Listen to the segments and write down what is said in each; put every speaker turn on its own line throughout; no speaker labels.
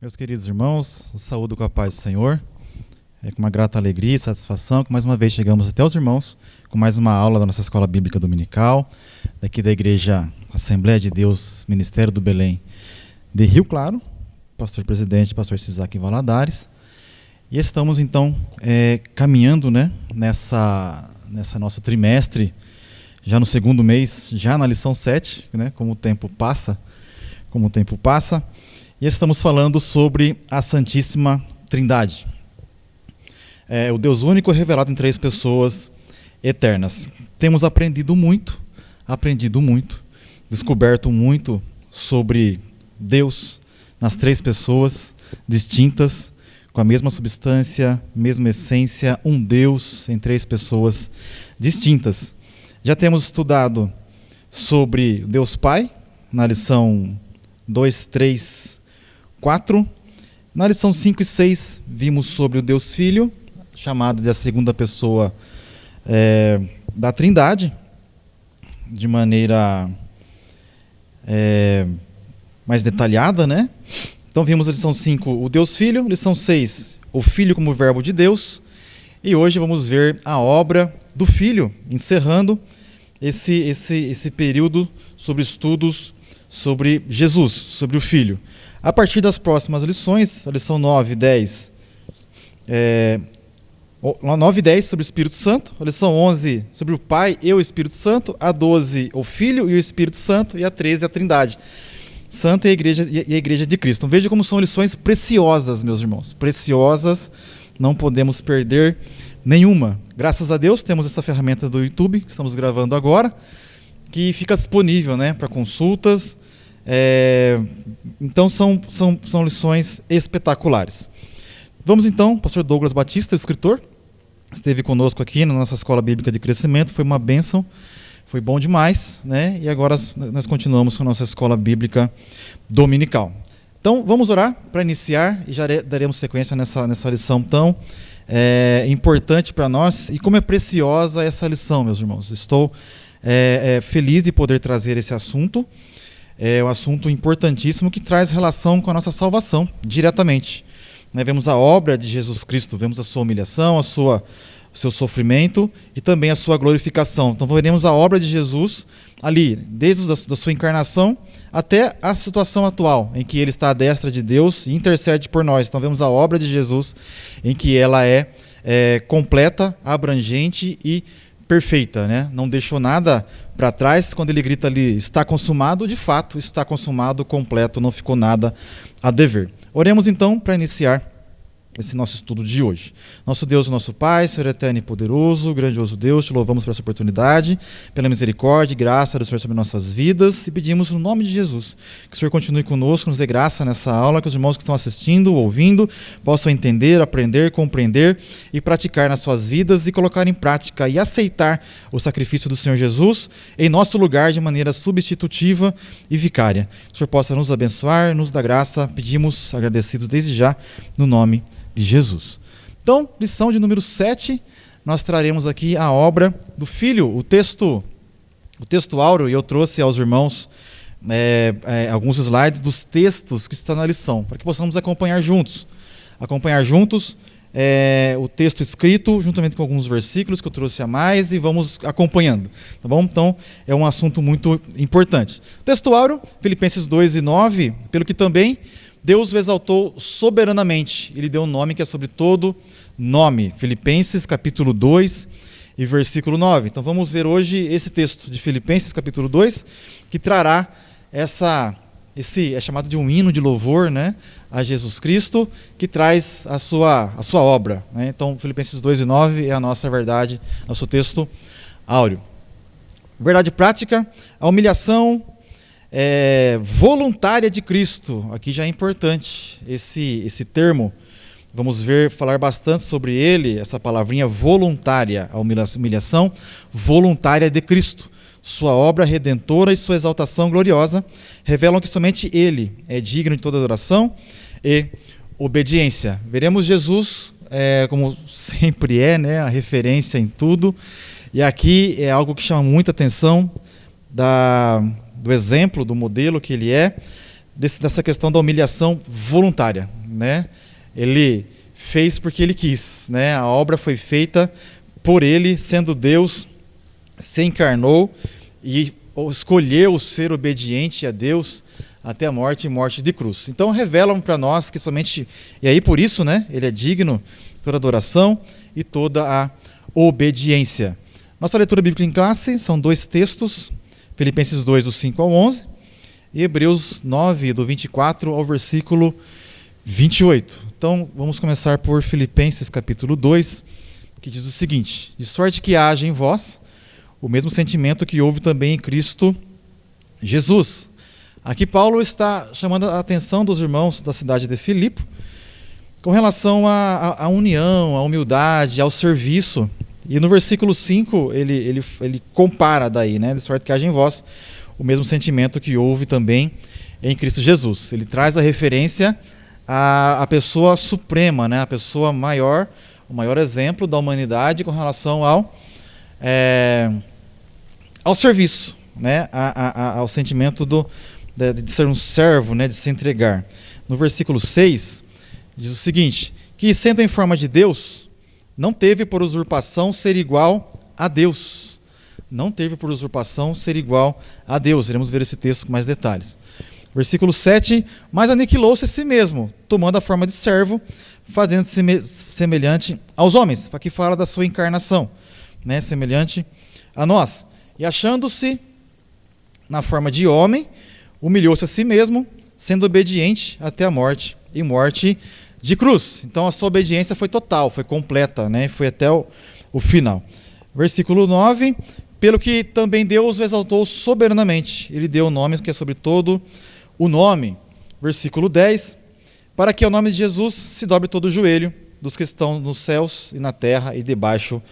Meus queridos irmãos, os saúdo com a paz do Senhor. É com uma grata alegria e satisfação que mais uma vez chegamos até os irmãos com mais uma aula da nossa Escola Bíblica Dominical, daqui da Igreja Assembleia de Deus, Ministério do Belém de Rio Claro, pastor presidente, pastor Isaac Valadares. E estamos então caminhando, nessa nosso trimestre, já no segundo mês, já na lição 7, como o tempo passa. E estamos falando sobre a Santíssima Trindade. O Deus único revelado em três pessoas eternas. Temos aprendido muito, descoberto muito sobre Deus nas três pessoas distintas, com a mesma substância, mesma essência, um Deus em três pessoas distintas. Já temos estudado sobre Deus Pai, na lição 2, 3, 4. Na lição 5 e 6, vimos sobre o Deus Filho, chamado de a segunda pessoa da Trindade, de maneira mais detalhada, Então vimos a lição 5, o Deus Filho, lição 6, o Filho como verbo de Deus, e hoje vamos ver a obra do Filho, encerrando esse período sobre estudos sobre Jesus, sobre o Filho. A partir das próximas lições, a lição 9 e 10, 9 e 10 sobre o Espírito Santo, a lição 11 sobre o Pai e o Espírito Santo, a 12 o Filho e o Espírito Santo, e a 13 a Trindade Santa e a Igreja de Cristo. Então veja como são lições preciosas, meus irmãos, preciosas, não podemos perder nenhuma. Graças a Deus temos essa ferramenta do YouTube, que estamos gravando agora, que fica disponível para consultas. Então são lições espetaculares. Vamos então, pastor Douglas Batista, escritor, esteve conosco aqui na nossa Escola Bíblica de Crescimento, foi uma bênção, foi bom demais, E agora nós continuamos com a nossa Escola Bíblica Dominical. Então vamos orar para iniciar e já daremos sequência nessa lição tão importante para nós, e como é preciosa essa lição, meus irmãos. Estou feliz de poder trazer esse assunto. É um assunto importantíssimo que traz relação com a nossa salvação, diretamente. Vemos a obra de Jesus Cristo, vemos a sua humilhação, o seu sofrimento e também a sua glorificação. Então veremos a obra de Jesus ali, desde a sua encarnação até a situação atual, em que ele está à destra de Deus e intercede por nós. Então vemos a obra de Jesus em que ela é completa, abrangente e perfeita, Não deixou nada para trás. Quando ele grita ali, está consumado, de fato está consumado, completo, não ficou nada a dever. Oremos então para iniciar esse nosso estudo de hoje. Nosso Deus e nosso Pai, Senhor eterno e poderoso, grandioso Deus, te louvamos por essa oportunidade, pela misericórdia e graça do Senhor sobre nossas vidas, e pedimos no nome de Jesus que o Senhor continue conosco, nos dê graça nessa aula, que os irmãos que estão assistindo, ouvindo, possam entender, aprender, compreender e praticar nas suas vidas, e colocar em prática e aceitar o sacrifício do Senhor Jesus em nosso lugar de maneira substitutiva e vicária. Que o Senhor possa nos abençoar, nos dar graça, pedimos agradecidos desde já, no nome de Jesus. Então, lição de número 7, nós traremos aqui a obra do Filho, o texto áureo, e eu trouxe aos irmãos alguns slides dos textos que estão na lição, para que possamos acompanhar juntos o texto escrito, juntamente com alguns versículos que eu trouxe a mais, e vamos acompanhando, tá bom? Então, é um assunto muito importante. Texto áureo, Filipenses 2 e 9, pelo que também Deus o exaltou soberanamente. Ele deu um nome que é sobre todo nome. Filipenses capítulo 2 e versículo 9. Então vamos ver hoje esse texto de Filipenses capítulo 2, que trará esse é chamado de um hino de louvor, a Jesus Cristo, que traz a sua obra, Então Filipenses 2 e 9 é a nossa verdade, nosso texto áureo. Verdade prática, a humilhação voluntária de Cristo. Aqui já é importante esse termo. Vamos falar bastante sobre ele, essa palavrinha voluntária, a humilhação voluntária de Cristo. Sua obra redentora e sua exaltação gloriosa revelam que somente ele é digno de toda adoração e obediência. Veremos Jesus, como sempre a referência em tudo. E aqui é algo que chama muita atenção do exemplo, do modelo que ele é. dessa questão da humilhação voluntária, né? Ele fez porque ele quis, né? A obra foi feita por ele, sendo Deus, se encarnou e escolheu ser obediente a Deus até a morte e morte de cruz. Então revelam para nós que somente, e aí por isso, né, ele é digno de toda adoração e toda a obediência. Nossa leitura bíblica em classe são 2 textos, Filipenses 2, do 5 ao 11, e Hebreus 9, do 24 ao versículo 28. Então vamos começar por Filipenses capítulo 2, que diz o seguinte: de sorte que haja em vós o mesmo sentimento que houve também em Cristo Jesus. Aqui Paulo está chamando a atenção dos irmãos da cidade de Filipe com relação à união, à humildade, ao serviço. E no versículo 5 ele compara daí, né? De sorte que haja em vós o mesmo sentimento que houve também em Cristo Jesus. Ele traz a referência à pessoa suprema, né? A pessoa maior, o maior exemplo da humanidade com relação ao serviço, né? Ao sentimento de ser um servo, né? De se entregar. No versículo 6 diz o seguinte: que sendo em forma de Deus, não teve por usurpação ser igual a Deus. Não teve por usurpação ser igual a Deus. Iremos ver esse texto com mais detalhes. Versículo 7, mas aniquilou-se a si mesmo, tomando a forma de servo, fazendo-se semelhante aos homens. Aqui fala da sua encarnação, né? Semelhante a nós. E achando-se na forma de homem, humilhou-se a si mesmo, sendo obediente até a morte, e morte de cruz. Então a sua obediência foi total, foi completa, né? Foi até o final. Versículo 9, pelo que também Deus o exaltou soberanamente. Ele deu o nome que é sobre todo o nome. Versículo 10, para que ao nome de Jesus se dobre todo o joelho dos que estão nos céus e na terra e debaixo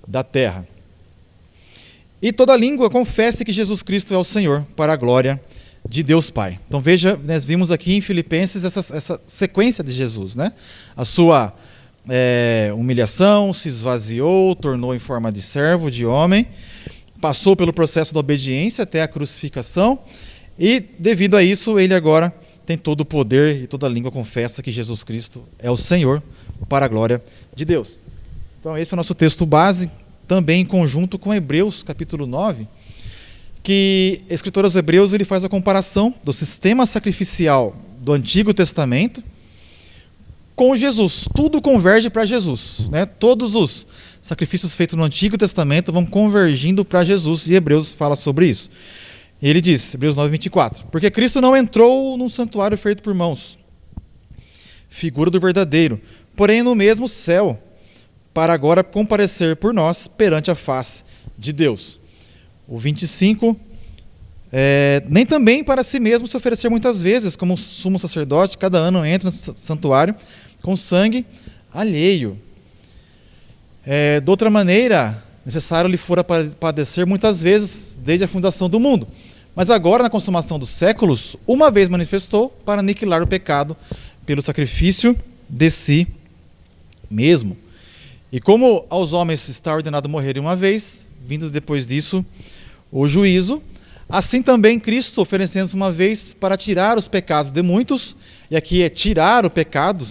da terra. E toda língua confesse que Jesus Cristo é o Senhor, para a glória de Deus Pai. Então veja, nós vimos aqui em Filipenses essa sequência de Jesus, né? A sua humilhação, se esvaziou, tornou em forma de servo, de homem, passou pelo processo da obediência até a crucificação, e devido a isso ele agora tem todo o poder e toda língua confessa que Jesus Cristo é o Senhor, para a glória de Deus. Então esse é o nosso texto base, também em conjunto com Hebreus capítulo 9, que o escritor aos Hebreus ele faz a comparação do sistema sacrificial do Antigo Testamento com Jesus. Tudo converge para Jesus, né? Todos os sacrifícios feitos no Antigo Testamento vão convergindo para Jesus, e Hebreus fala sobre isso. Ele diz, Hebreus 9, 24, porque Cristo não entrou num santuário feito por mãos, figura do verdadeiro, porém no mesmo céu, para agora comparecer por nós perante a face de Deus. O 25, nem também para si mesmo se oferecer muitas vezes, como sumo sacerdote, cada ano entra no santuário com sangue alheio. De outra maneira, necessário lhe fora padecer muitas vezes desde a fundação do mundo. Mas agora, na consumação dos séculos, uma vez manifestou para aniquilar o pecado pelo sacrifício de si mesmo. E como aos homens está ordenado morrerem uma vez, vindo depois disso o juízo, assim também Cristo, oferecendo-se uma vez para tirar os pecados de muitos, e aqui é tirar o pecado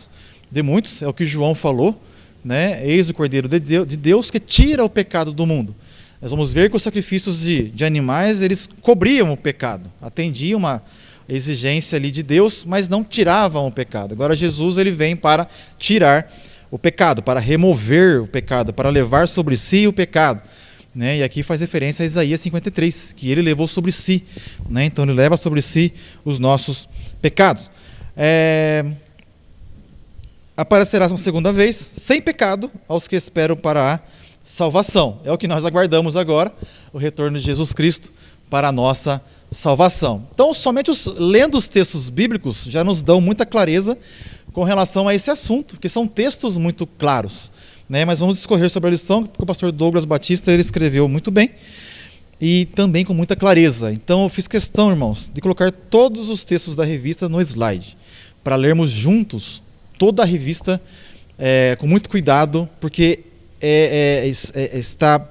de muitos, é o que João falou, né? Eis o Cordeiro de Deus que tira o pecado do mundo. Nós vamos ver que os sacrifícios de animais, eles cobriam o pecado, atendiam uma exigência ali de Deus, mas não tiravam o pecado. Agora Jesus ele vem para tirar o pecado, para remover o pecado, para levar sobre si o pecado, né? E aqui faz referência a Isaías 53, que ele levou sobre si, né? Então ele leva sobre si os nossos pecados. Aparecerá uma segunda vez, sem pecado, aos que esperam para a salvação. É o que nós aguardamos agora, o retorno de Jesus Cristo para a nossa salvação. Então, somente lendo os textos bíblicos já nos dão muita clareza com relação a esse assunto, porque são textos muito claros, né? Mas vamos discorrer sobre a lição, porque o pastor Douglas Batista ele escreveu muito bem e também com muita clareza. Então, eu fiz questão, irmãos, de colocar todos os textos da revista no slide, para lermos juntos toda a revista com muito cuidado, porque está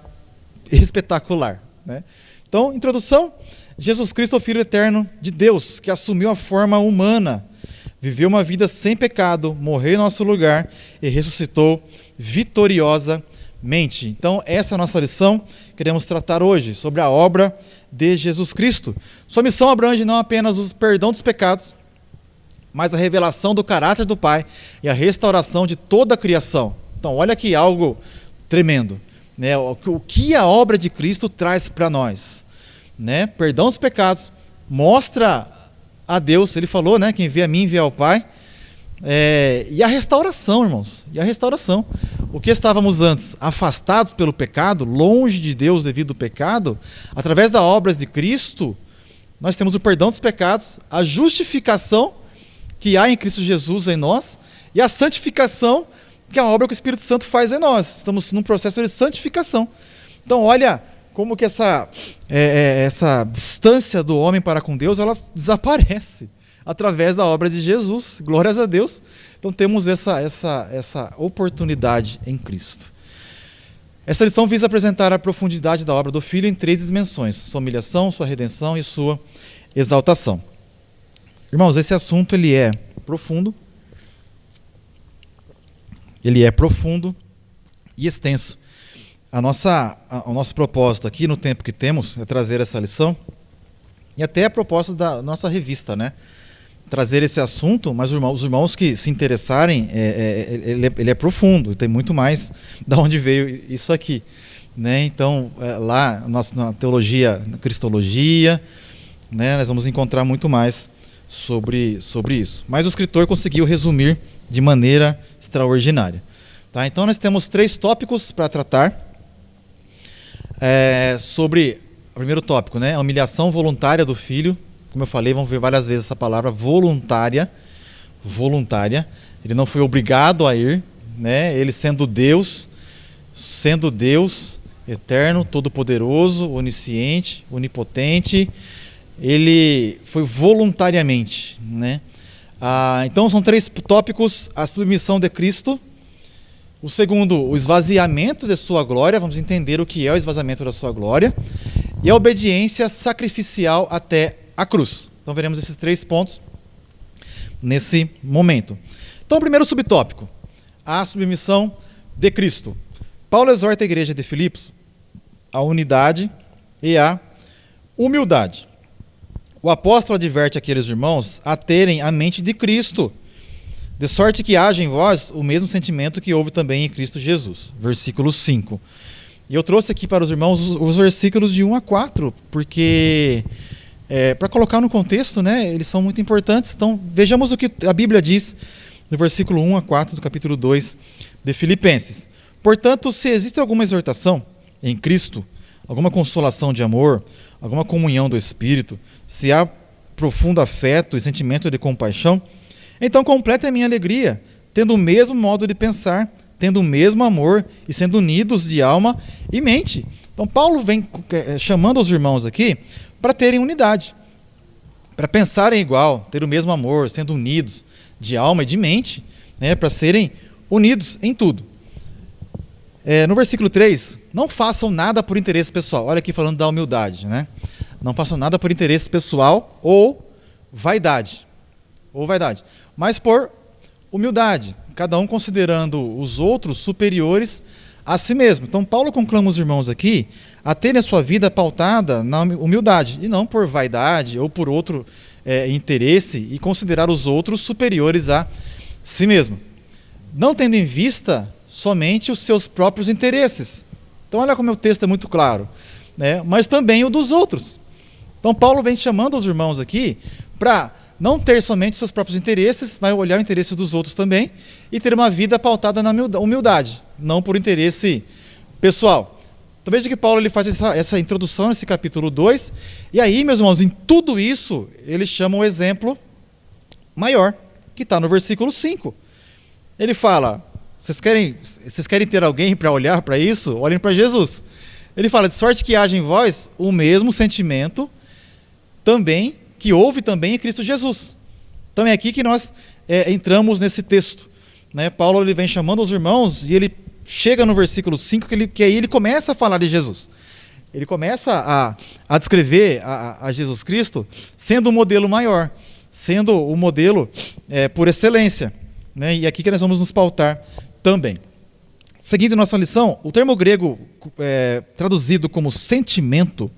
espetacular, né? Então, introdução, Jesus Cristo é o Filho eterno de Deus, que assumiu a forma humana, viveu uma vida sem pecado, morreu em nosso lugar e ressuscitou vitoriosamente. Então, essa é a nossa lição que queremos tratar hoje, sobre a obra de Jesus Cristo. Sua missão abrange não apenas o perdão dos pecados, mas a revelação do caráter do Pai e a restauração de toda a criação. Então, olha aqui algo tremendo, né? O que a obra de Cristo traz para nós, né? Perdão dos pecados, mostra a Deus, ele falou, né? Quem vê a mim, vê ao Pai. E a restauração, irmãos, e a restauração. O que estávamos antes afastados pelo pecado, longe de Deus devido ao pecado, através das obras de Cristo, nós temos o perdão dos pecados, a justificação que há em Cristo Jesus em nós e a santificação, que é a obra que o Espírito Santo faz em nós. Estamos num processo de santificação. Então, olha como que essa distância do homem para com Deus, ela desaparece através da obra de Jesus. Glórias a Deus. Então, temos essa oportunidade em Cristo. Essa lição visa apresentar a profundidade da obra do Filho em 3 dimensões: sua humilhação, sua redenção e sua exaltação. Irmãos, esse assunto ele é profundo e extenso. O nosso propósito aqui no tempo que temos é trazer essa lição, e até a proposta da nossa revista, né? Trazer esse assunto, mas os irmãos que se interessarem, ele é profundo, tem muito mais da onde veio isso aqui, né? Então, lá na teologia, na cristologia, né, nós vamos encontrar muito mais sobre isso. Mas o escritor conseguiu resumir de maneira extraordinária. Tá? Então, nós temos 3 tópicos para tratar sobre o primeiro tópico, né? A humilhação voluntária do Filho. Como eu falei, vamos ver várias vezes essa palavra voluntária. Ele não foi obrigado a ir, né? Ele sendo Deus eterno, todo-poderoso, onisciente, onipotente, ele foi voluntariamente, né? Então são 3 tópicos: a submissão de Cristo. O segundo, o esvaziamento de sua glória. Vamos entender o que é o esvaziamento da sua glória. E a obediência sacrificial até a cruz. Então veremos esses 3 pontos nesse momento. Então, o primeiro subtópico, a submissão de Cristo. Paulo exorta a igreja de Filipos a unidade e a humildade. O apóstolo adverte aqueles irmãos a terem a mente de Cristo, de sorte que haja em vós o mesmo sentimento que houve também em Cristo Jesus. Versículo 5. E eu trouxe aqui para os irmãos os versículos de 1 a 4, porque, para colocar no contexto, né, eles são muito importantes. Então, vejamos o que a Bíblia diz no versículo 1 a 4 do capítulo 2 de Filipenses. Portanto, se existe alguma exortação em Cristo, alguma consolação de amor, alguma comunhão do Espírito, se há profundo afeto e sentimento de compaixão, então complete a minha alegria, tendo o mesmo modo de pensar, tendo o mesmo amor e sendo unidos de alma e mente. Então Paulo vem chamando os irmãos aqui para terem unidade, para pensarem igual, ter o mesmo amor, sendo unidos de alma e de mente, né, para serem unidos em tudo. No versículo 3, não façam nada por interesse pessoal. Olha aqui falando da humildade, né? Não façam nada por interesse pessoal ou vaidade, mas por humildade, cada um considerando os outros superiores a si mesmo. Então Paulo conclama os irmãos aqui a terem a sua vida pautada na humildade, e não por vaidade ou por outro interesse, e considerar os outros superiores a si mesmo, não tendo em vista somente os seus próprios interesses. Então olha como o texto é muito claro, né? Mas também o dos outros. Então Paulo vem chamando os irmãos aqui para não ter somente seus próprios interesses, mas olhar o interesse dos outros também, e ter uma vida pautada na humildade, não por interesse pessoal. Então veja que Paulo ele faz essa introdução nesse capítulo 2, e aí, meus irmãos, em tudo isso, ele chama um exemplo maior, que está no versículo 5. Ele fala, vocês querem ter alguém para olhar para isso? Olhem para Jesus. Ele fala, de sorte que haja em vós o mesmo sentimento também que houve também em Cristo Jesus. Então é aqui que nós entramos nesse texto, né? Paulo ele vem chamando os irmãos e ele chega no versículo 5 que aí ele começa a falar de Jesus. ele começa a descrever a Jesus Cristo sendo um modelo maior, sendo o modelo por excelência, né? E aqui que nós vamos nos pautar também. Seguindo nossa lição, o termo grego traduzido como sentimento,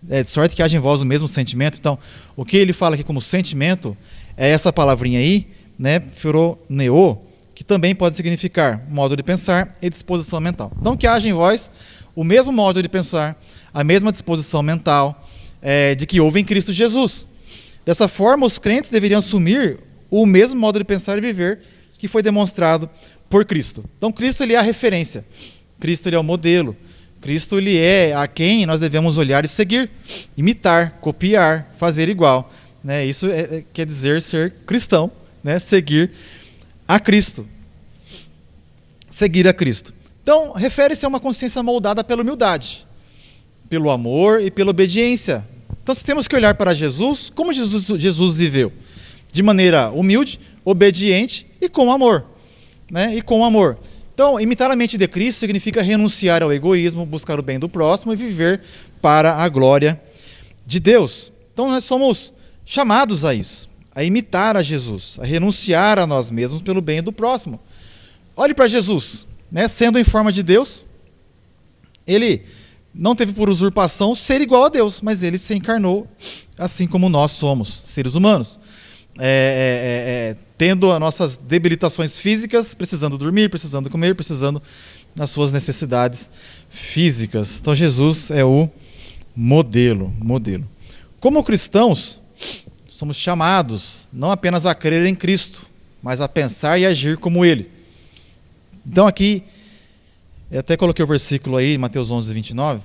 de sorte que haja em vós o mesmo sentimento. Então, o que ele fala aqui como sentimento é essa palavrinha aí, né, phroneo, que também pode significar modo de pensar e disposição mental. Então, que haja em vós o mesmo modo de pensar, a mesma disposição mental de que houve em Cristo Jesus. Dessa forma, os crentes deveriam assumir o mesmo modo de pensar e viver que foi demonstrado por Cristo. Então, Cristo ele é a referência, Cristo ele é o modelo, Cristo ele é a quem nós devemos olhar e seguir, imitar, copiar, fazer igual, né? Isso quer dizer ser cristão, né? Seguir a Cristo. Seguir a Cristo. Então, refere-se a uma consciência moldada pela humildade, pelo amor e pela obediência. Então, se temos que olhar para Jesus, como Jesus viveu? De maneira humilde, obediente e com amor, né? E com amor. Então, imitar a mente de Cristo significa renunciar ao egoísmo, buscar o bem do próximo e viver para a glória de Deus. Então, nós somos chamados a isso, a imitar a Jesus, a renunciar a nós mesmos pelo bem do próximo. Olhe para Jesus, né? Sendo em forma de Deus, ele não teve por usurpação ser igual a Deus, mas ele se encarnou assim como nós somos, seres humanos. Tendo as nossas debilitações físicas, precisando dormir, precisando comer, precisando das suas necessidades físicas. Então Jesus é o modelo. Como cristãos, somos chamados não apenas a crer em Cristo, mas a pensar e agir como Ele. Então aqui, eu até coloquei o versículo aí, Mateus 11, 29.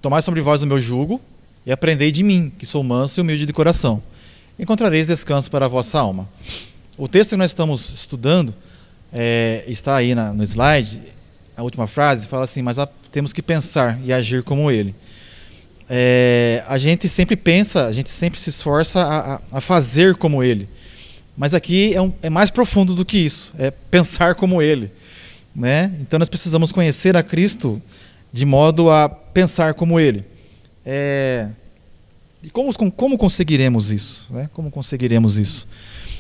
Tomai sobre vós o meu jugo e aprendei de mim, que sou manso e humilde de coração. Encontrareis descanso para a vossa alma. O texto que nós estamos estudando está aí no slide. A última frase fala assim, mas temos que pensar e agir como Ele. A gente sempre pensa, a gente sempre se esforça a fazer como Ele. Mas aqui é mais profundo do que isso, é pensar como Ele, né? Então nós precisamos conhecer a Cristo de modo a pensar como Ele. E como conseguiremos isso? Né? Como conseguiremos isso?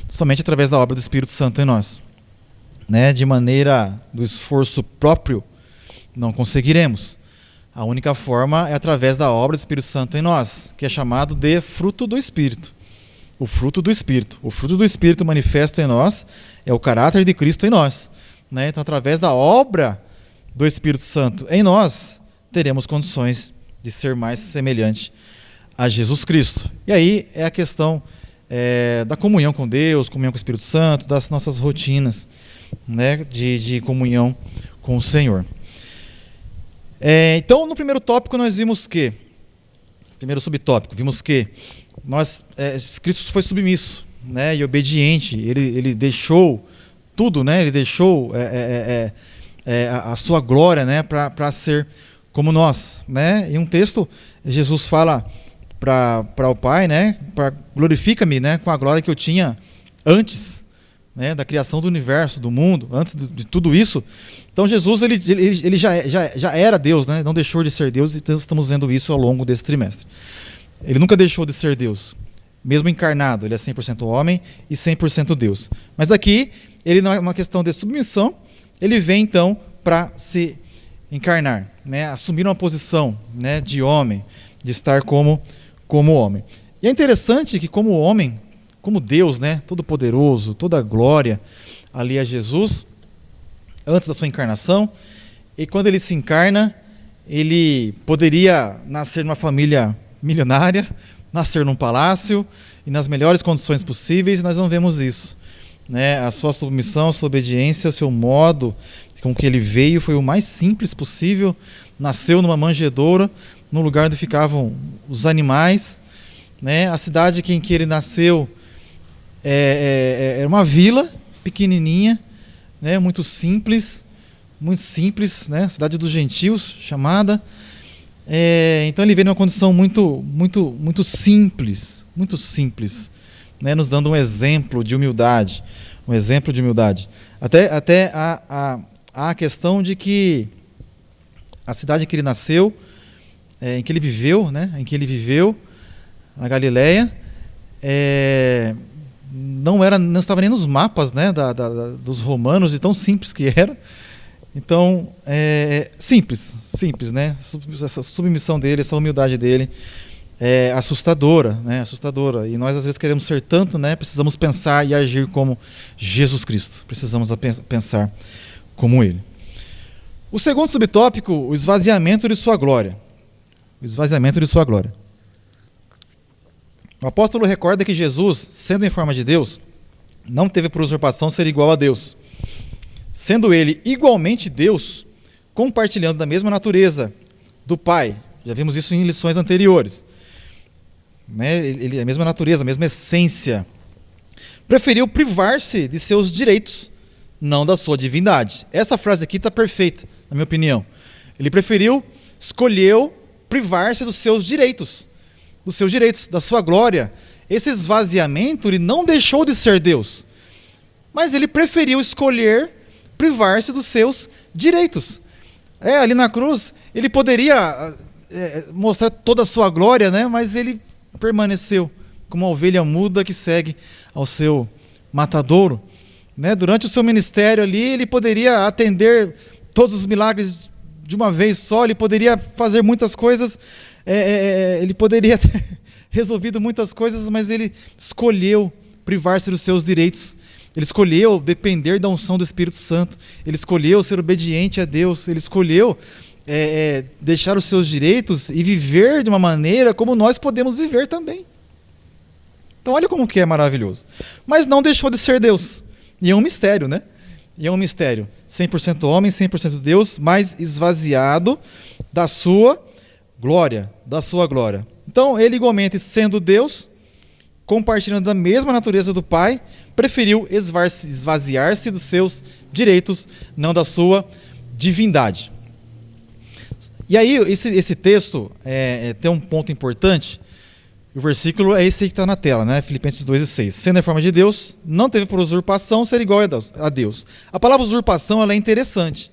Somente através da obra do Espírito Santo em nós. Né? De maneira do esforço próprio, não conseguiremos. A única forma é através da obra do Espírito Santo em nós, que é chamado de fruto do Espírito. O fruto do Espírito. O fruto do Espírito manifesto em nós é o caráter de Cristo em nós. Né? Então, através da obra do Espírito Santo em nós, teremos condições de ser mais semelhante a Jesus Cristo. E aí é a questão da comunhão com Deus, comunhão com o Espírito Santo, das nossas rotinas, né, de comunhão com o Senhor. Então, no primeiro tópico nós vimos que, primeiro subtópico, vimos que Cristo foi submisso, né, e obediente, ele deixou tudo, né, ele deixou a sua glória, né, para ser como nós. Né? Em um texto, Jesus fala para o Pai, né, glorifica-me, né, com a glória que eu tinha antes, né, da criação do universo, do mundo, antes de tudo isso. Então Jesus ele já era Deus, né, não deixou de ser Deus, e estamos vendo isso ao longo desse trimestre. Ele nunca deixou de ser Deus, mesmo encarnado, ele é 100% homem e 100% Deus. Mas aqui, ele não é uma questão de submissão, ele vem então para se encarnar, né, assumir uma posição, né, de homem, de estar como homem. E é interessante que como homem, como Deus, né, todo-poderoso, toda a glória ali a Jesus, antes da sua encarnação, e quando ele se encarna, ele poderia nascer numa família milionária, nascer num palácio e nas melhores condições possíveis, e nós não vemos isso. Né? A sua submissão, a sua obediência, o seu modo com que ele veio foi o mais simples possível, nasceu numa manjedoura, no lugar onde ficavam os animais, né? A cidade em que ele nasceu era uma vila pequenininha, né? Muito simples, né? Cidade dos gentios, chamada. Então ele veio numa condição muito simples, né? Nos dando um exemplo de humildade, Até a questão de que A cidade em que ele nasceu, em que ele viveu, né? Em que ele viveu, na Galileia, não estava nem nos mapas, né? Dos romanos, de tão simples que era. Então, simples, né? Essa submissão dele, essa humildade dele é assustadora, né? Assustadora. E nós às vezes queremos ser tanto, né? Precisamos pensar e agir como Jesus Cristo. Precisamos pensar como Ele. O segundo subtópico, o esvaziamento de sua glória. O esvaziamento de sua glória. O apóstolo recorda que Jesus, sendo em forma de Deus, não teve por usurpação ser igual a Deus. Sendo ele igualmente Deus, compartilhando da mesma natureza do Pai. Já vimos isso em lições anteriores. Né? A mesma natureza, a mesma essência. Preferiu privar-se de seus direitos, não da sua divindade. Essa frase aqui está perfeita, na minha opinião. Ele escolheu privar-se dos seus direitos, da sua glória. Esse esvaziamento, ele não deixou de ser Deus, mas ele preferiu escolher privar-se dos seus direitos. Ali na cruz, ele poderia mostrar toda a sua glória, né? Mas ele permaneceu como uma ovelha muda que segue ao seu matadouro. Né? Durante o seu ministério ali, ele poderia atender todos os milagres de uma vez só, ele poderia fazer muitas coisas, ele poderia ter resolvido muitas coisas, mas ele escolheu privar-se dos seus direitos. Ele escolheu depender da unção do Espírito Santo. Ele escolheu ser obediente a Deus. Ele escolheu deixar os seus direitos e viver de uma maneira como nós podemos viver também. Então olha como que é maravilhoso. Mas não deixou de ser Deus. E é um mistério, né? E é um mistério. 100% homem, 100% Deus, mas esvaziado da sua glória. Da sua glória. Então ele igualmente sendo Deus, compartilhando da mesma natureza do Pai, preferiu esvaziar-se dos seus direitos, não da sua divindade. E aí, esse texto tem um ponto importante. O versículo é esse que está na tela, né? Filipenses 2:6. Sendo em forma de Deus, não teve por usurpação ser igual a Deus. A palavra usurpação ela é interessante.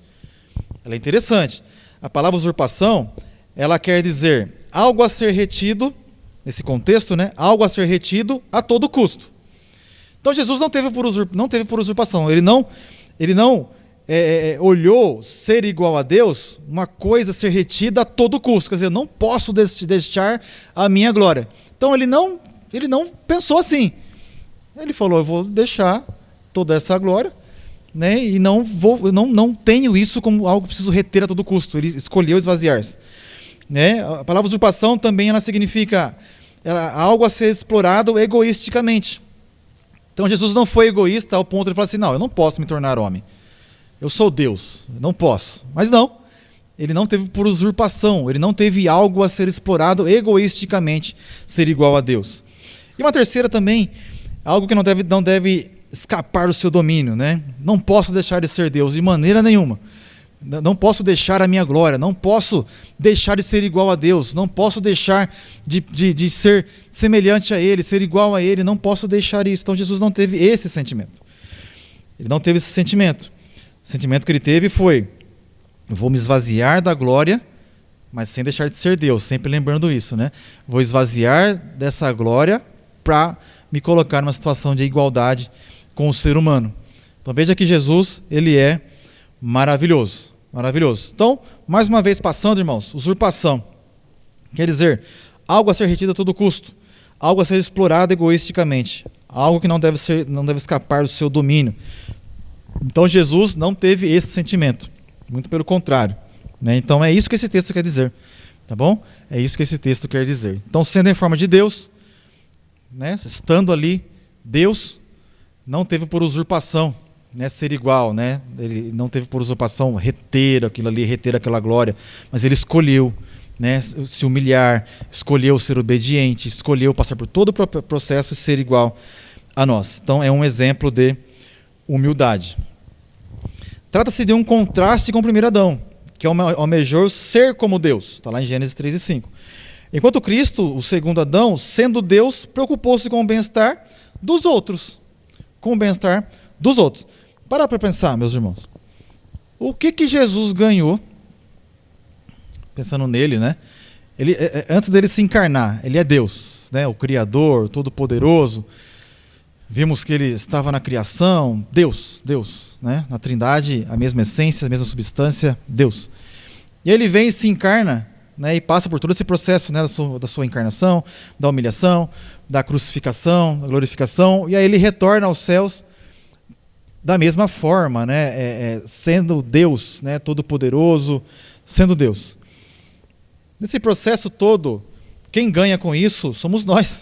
Ela é interessante. A palavra usurpação, ela quer dizer algo a ser retido, nesse contexto, né? Algo a ser retido a todo custo. Então Jesus não teve por usurpação. Ele não olhou ser igual a Deus, uma coisa a ser retida a todo custo. Quer dizer, eu não posso deixar a minha glória. Então ele não pensou assim. Ele falou, eu vou deixar toda essa glória, né? E não tenho isso como algo que preciso reter a todo custo. Ele escolheu esvaziar-se. Né? A palavra usurpação também ela significa algo a ser explorado egoisticamente. Então Jesus não foi egoísta ao ponto de falar assim, não, eu não posso me tornar homem. Eu sou Deus, não posso. Mas não, ele não teve por usurpação, ele não teve algo a ser explorado egoisticamente, ser igual a Deus. E uma terceira também, algo que não deve escapar do seu domínio, né? Não posso deixar de ser Deus de maneira nenhuma. Não posso deixar a minha glória, não posso deixar de ser igual a Deus, não posso deixar de ser semelhante a Ele, ser igual a Ele, não posso deixar isso. Então Jesus não teve esse sentimento. Ele não teve esse sentimento. O sentimento que ele teve foi, eu vou me esvaziar da glória, mas sem deixar de ser Deus, sempre lembrando isso, né? Vou esvaziar dessa glória para me colocar numa situação de igualdade com o ser humano. Então veja que Jesus, ele é maravilhoso, maravilhoso. Então, mais uma vez passando, irmãos, usurpação. Quer dizer, algo a ser retido a todo custo, algo a ser explorado egoisticamente, algo que não deve escapar do seu domínio. Então Jesus não teve esse sentimento, muito pelo contrário. Né? Então é isso que esse texto quer dizer, tá bom? É isso que esse texto quer dizer. Então sendo em forma de Deus, né? Estando ali, Deus não teve por usurpação, né? Ser igual, né? Ele não teve por usurpação reter aquilo ali, reter aquela glória, mas ele escolheu, né? Se humilhar, escolheu ser obediente, escolheu passar por todo o processo e ser igual a nós. Então é um exemplo de humildade. Trata-se de um contraste com o primeiro Adão, que almejou ser como Deus. Está lá em Gênesis 3:5. Enquanto Cristo, o segundo Adão, sendo Deus, preocupou-se com o bem-estar dos outros. Com o bem-estar dos outros. Para pensar, meus irmãos. O que Jesus ganhou pensando nele, né? Antes dele se encarnar, ele é Deus, né? O Criador, Todo-Poderoso. Vimos que ele estava na criação, Deus, né? Na Trindade, a mesma essência, a mesma substância, Deus. E ele vem e se encarna, né? E passa por todo esse processo, né? Da sua encarnação, da humilhação, da crucificação, da glorificação, e aí ele retorna aos céus da mesma forma, né? Sendo Deus, né? Todo-Poderoso, sendo Deus. Nesse processo todo, quem ganha com isso somos nós.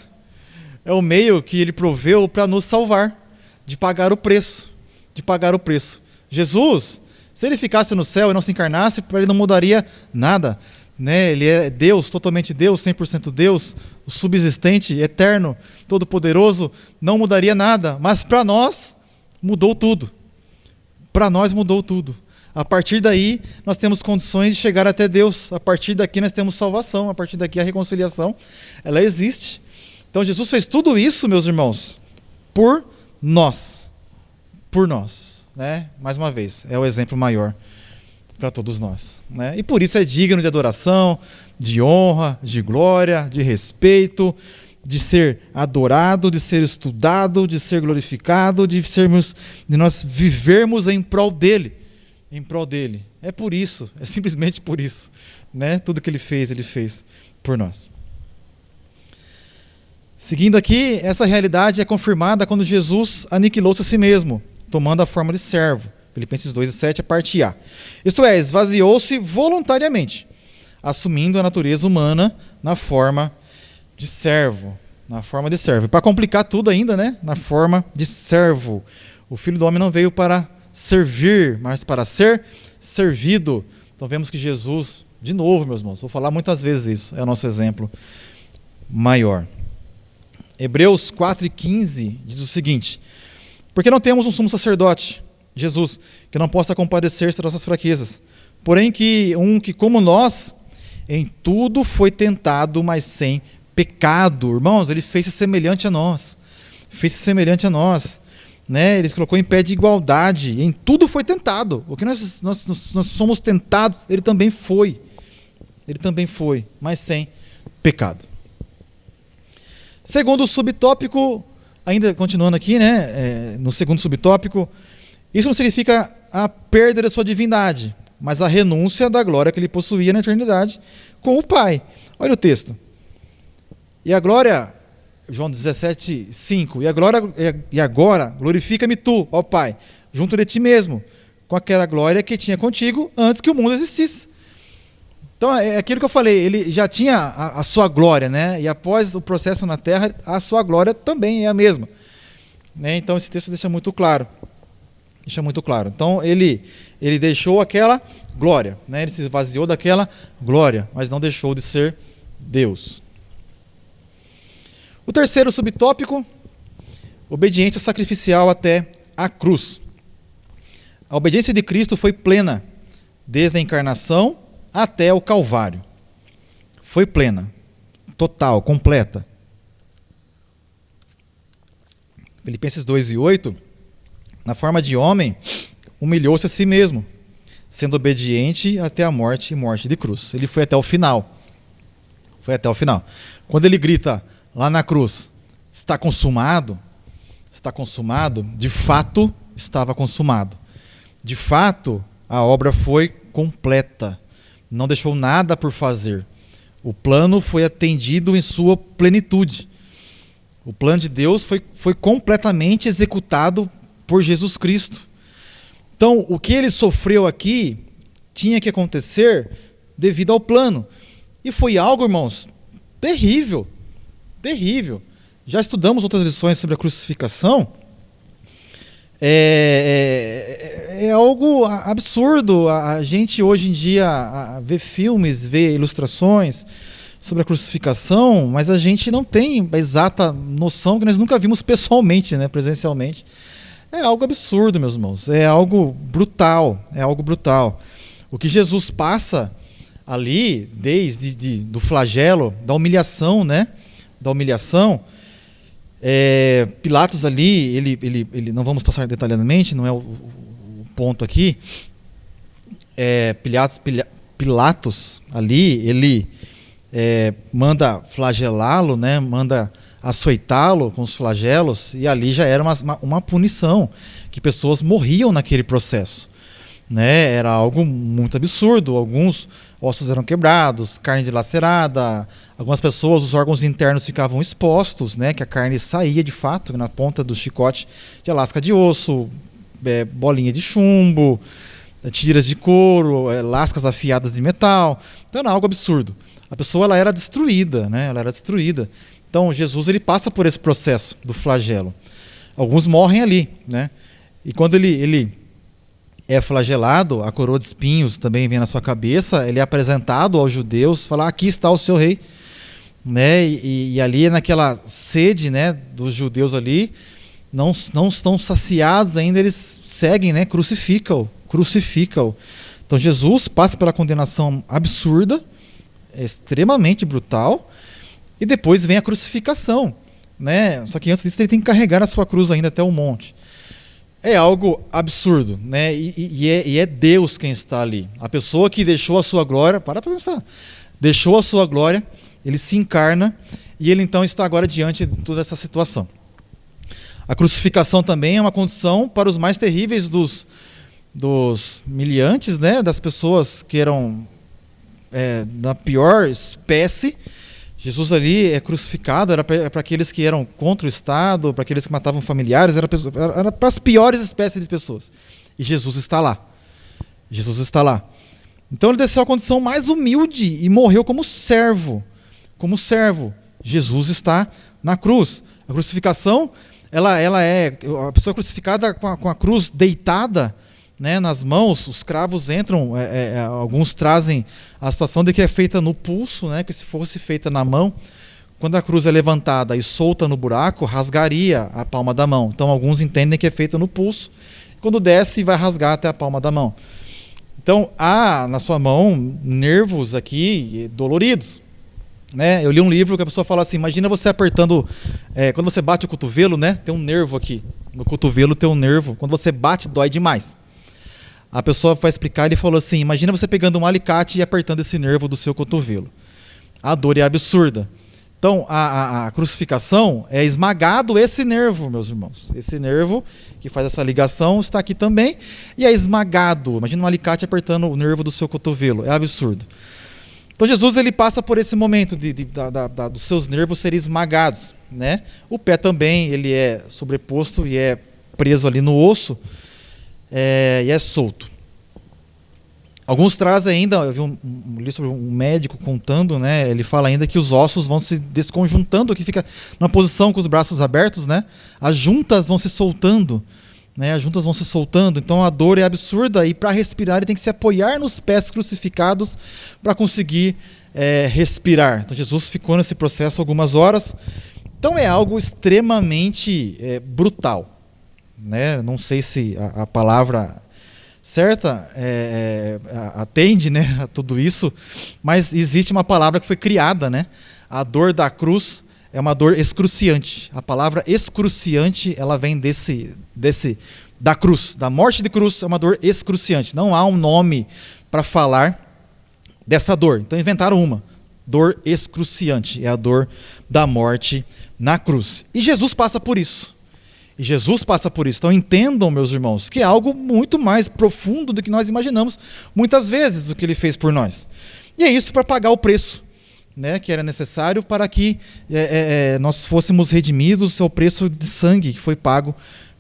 É o meio que ele proveu para nos salvar, de pagar o preço. Jesus, se ele ficasse no céu e não se encarnasse, para ele não mudaria nada, né? Ele é Deus, totalmente Deus, 100% Deus, o subsistente, eterno, todo-poderoso, não mudaria nada. Mas para nós, mudou tudo. Para nós mudou tudo. A partir daí, nós temos condições de chegar até Deus. A partir daqui, nós temos salvação. A partir daqui, a reconciliação, ela existe. Então, Jesus fez tudo isso, meus irmãos, por nós. Por nós. Né? Mais uma vez, é o exemplo maior para todos nós. Né? E por isso é digno de adoração, de honra, de glória, de respeito, de ser adorado, de ser estudado, de ser glorificado, de nós vivermos em prol dele. Em prol dele. É por isso, é simplesmente por isso. Né? Tudo que ele fez por nós. Seguindo aqui, essa realidade é confirmada quando Jesus aniquilou-se a si mesmo, tomando a forma de servo. Filipenses 2:7, a parte A. Isto é, esvaziou-se voluntariamente, assumindo a natureza humana na forma de servo. Na forma de servo. Para complicar tudo ainda, né? Na forma de servo. O Filho do Homem não veio para servir, mas para ser servido. Então vemos que Jesus, de novo, meus irmãos, vou falar muitas vezes isso, é o nosso exemplo maior. Hebreus 4:15 diz o seguinte: porque não temos um sumo sacerdote, Jesus, que não possa compadecer-se das nossas fraquezas, porém que como nós, em tudo foi tentado, mas sem pecado. Irmãos, ele fez-se semelhante a nós. Né? Ele se colocou em pé de igualdade. Em tudo foi tentado. O que nós somos tentados, ele também foi. Mas sem pecado. Segundo subtópico, ainda continuando aqui, né? No segundo subtópico, isso não significa a perda da sua divindade, mas a renúncia da glória que ele possuía na eternidade com o Pai. Olha o texto. E a glória, João 17:5, e agora glorifica-me tu, ó Pai, junto de ti mesmo, com aquela glória que tinha contigo antes que o mundo existisse. Então é aquilo que eu falei, ele já tinha a sua glória, né? E após o processo na terra, a sua glória também é a mesma. Né? Então esse texto deixa muito claro. Então ele deixou aquela glória, né? Ele se esvaziou daquela glória, mas não deixou de ser Deus. O terceiro subtópico, obediência sacrificial até a cruz. A obediência de Cristo foi plena, desde a encarnação até o Calvário. Foi plena, total, completa. Filipenses 2:8, na forma de homem, humilhou-se a si mesmo, sendo obediente até a morte e morte de cruz. Ele foi até o final. Quando ele grita lá na cruz, está consumado, de fato estava consumado. De fato, a obra foi completa. Não deixou nada por fazer. O plano foi atendido em sua plenitude. O plano de Deus foi completamente executado por Jesus Cristo. Então, o que ele sofreu aqui tinha que acontecer devido ao plano. E foi algo, irmãos, terrível. Já estudamos outras lições sobre a crucificação. É algo absurdo. A gente hoje em dia vê filmes, vê ilustrações sobre a crucificação, mas a gente não tem a exata noção, que nós nunca vimos pessoalmente, né, presencialmente. É algo absurdo, meus irmãos. É algo brutal. O que Jesus passa ali, desde do flagelo, da humilhação, né? Pilatos ali, ele não vamos passar detalhadamente, não é o ponto aqui. Pilatos, ali, ele manda flagelá-lo, né? Manda açoitá-lo com os flagelos, e ali já era uma punição, que pessoas morriam naquele processo, né? Era algo muito absurdo. Alguns ossos eram quebrados, carne dilacerada, algumas pessoas, os órgãos internos ficavam expostos, né? Que a carne saía de fato, na ponta do chicote de lasca de osso, bolinha de chumbo, tiras de couro, lascas afiadas de metal. Então era algo absurdo. A pessoa, ela era destruída, né? Ela era destruída. Então Jesus, ele passa por esse processo do flagelo. Alguns morrem ali, né? E quando ele é flagelado, a coroa de espinhos também vem na sua cabeça, ele é apresentado aos judeus, fala: aqui está o seu rei, né? E ali, naquela sede, né, dos judeus ali, não estão saciados ainda, eles seguem, né? Crucificam-o. Então Jesus passa pela condenação absurda, extremamente brutal, e depois vem a crucificação, né? Só que antes disso ele tem que carregar a sua cruz ainda até o monte. É algo absurdo, né? E é Deus quem está ali. A pessoa que deixou a sua glória, para pensar, deixou a sua glória, ele se encarna, e ele então está agora diante de toda essa situação. A crucificação também é uma condição para os mais terríveis dos miliantes, né? Das pessoas que eram da pior espécie. Jesus ali é crucificado, era para aqueles que eram contra o Estado, para aqueles que matavam familiares, era para as piores espécies de pessoas. E Jesus está lá. Jesus está lá. Então ele desceu à condição mais humilde e morreu como servo. Como servo. Jesus está na cruz. A crucificação, ela é a pessoa crucificada com a cruz deitada, né, nas mãos, os cravos entram, alguns trazem a situação de que é feita no pulso, né, que se fosse feita na mão, quando a cruz é levantada e solta no buraco, rasgaria a palma da mão. Então alguns entendem que é feita no pulso, quando desce vai rasgar até a palma da mão. Então há na sua mão nervos aqui doloridos, né? Eu li um livro que a pessoa fala assim: imagina você apertando, quando você bate o cotovelo, né, tem um nervo aqui, no cotovelo tem um nervo, quando você bate dói demais. A pessoa vai explicar, ele falou assim: imagina você pegando um alicate e apertando esse nervo do seu cotovelo. A dor é absurda. Então, a crucificação é esmagado esse nervo, meus irmãos. Esse nervo que faz essa ligação está aqui também e é esmagado. Imagina um alicate apertando o nervo do seu cotovelo. É absurdo. Então, Jesus, ele passa por esse momento dos seus nervos serem esmagados, né? O pé também, ele é sobreposto e é preso ali no osso. E é solto. Alguns trazem ainda, eu vi um livro, um médico contando, né? Ele fala ainda que os ossos vão se desconjuntando, que fica numa posição com os braços abertos, né? As juntas vão se soltando, né? As juntas vão se soltando. Então a dor é absurda, e para respirar ele tem que se apoiar nos pés crucificados para conseguir respirar. Então Jesus ficou nesse processo algumas horas. Então é algo extremamente brutal. Né? Não sei se a palavra certa atende, né, a tudo isso, mas existe uma palavra que foi criada, né? A dor da cruz é uma dor excruciante. A palavra excruciante, ela vem da cruz, da morte de cruz. É uma dor excruciante. Não há um nome para falar dessa dor. Então inventaram uma dor excruciante, é a dor da morte na cruz. E Jesus passa por isso. Então entendam, meus irmãos, que é algo muito mais profundo do que nós imaginamos, muitas vezes, o que ele fez por nós. E é isso para pagar o preço, né, que era necessário para que nós fôssemos redimidos, ao preço de sangue que foi pago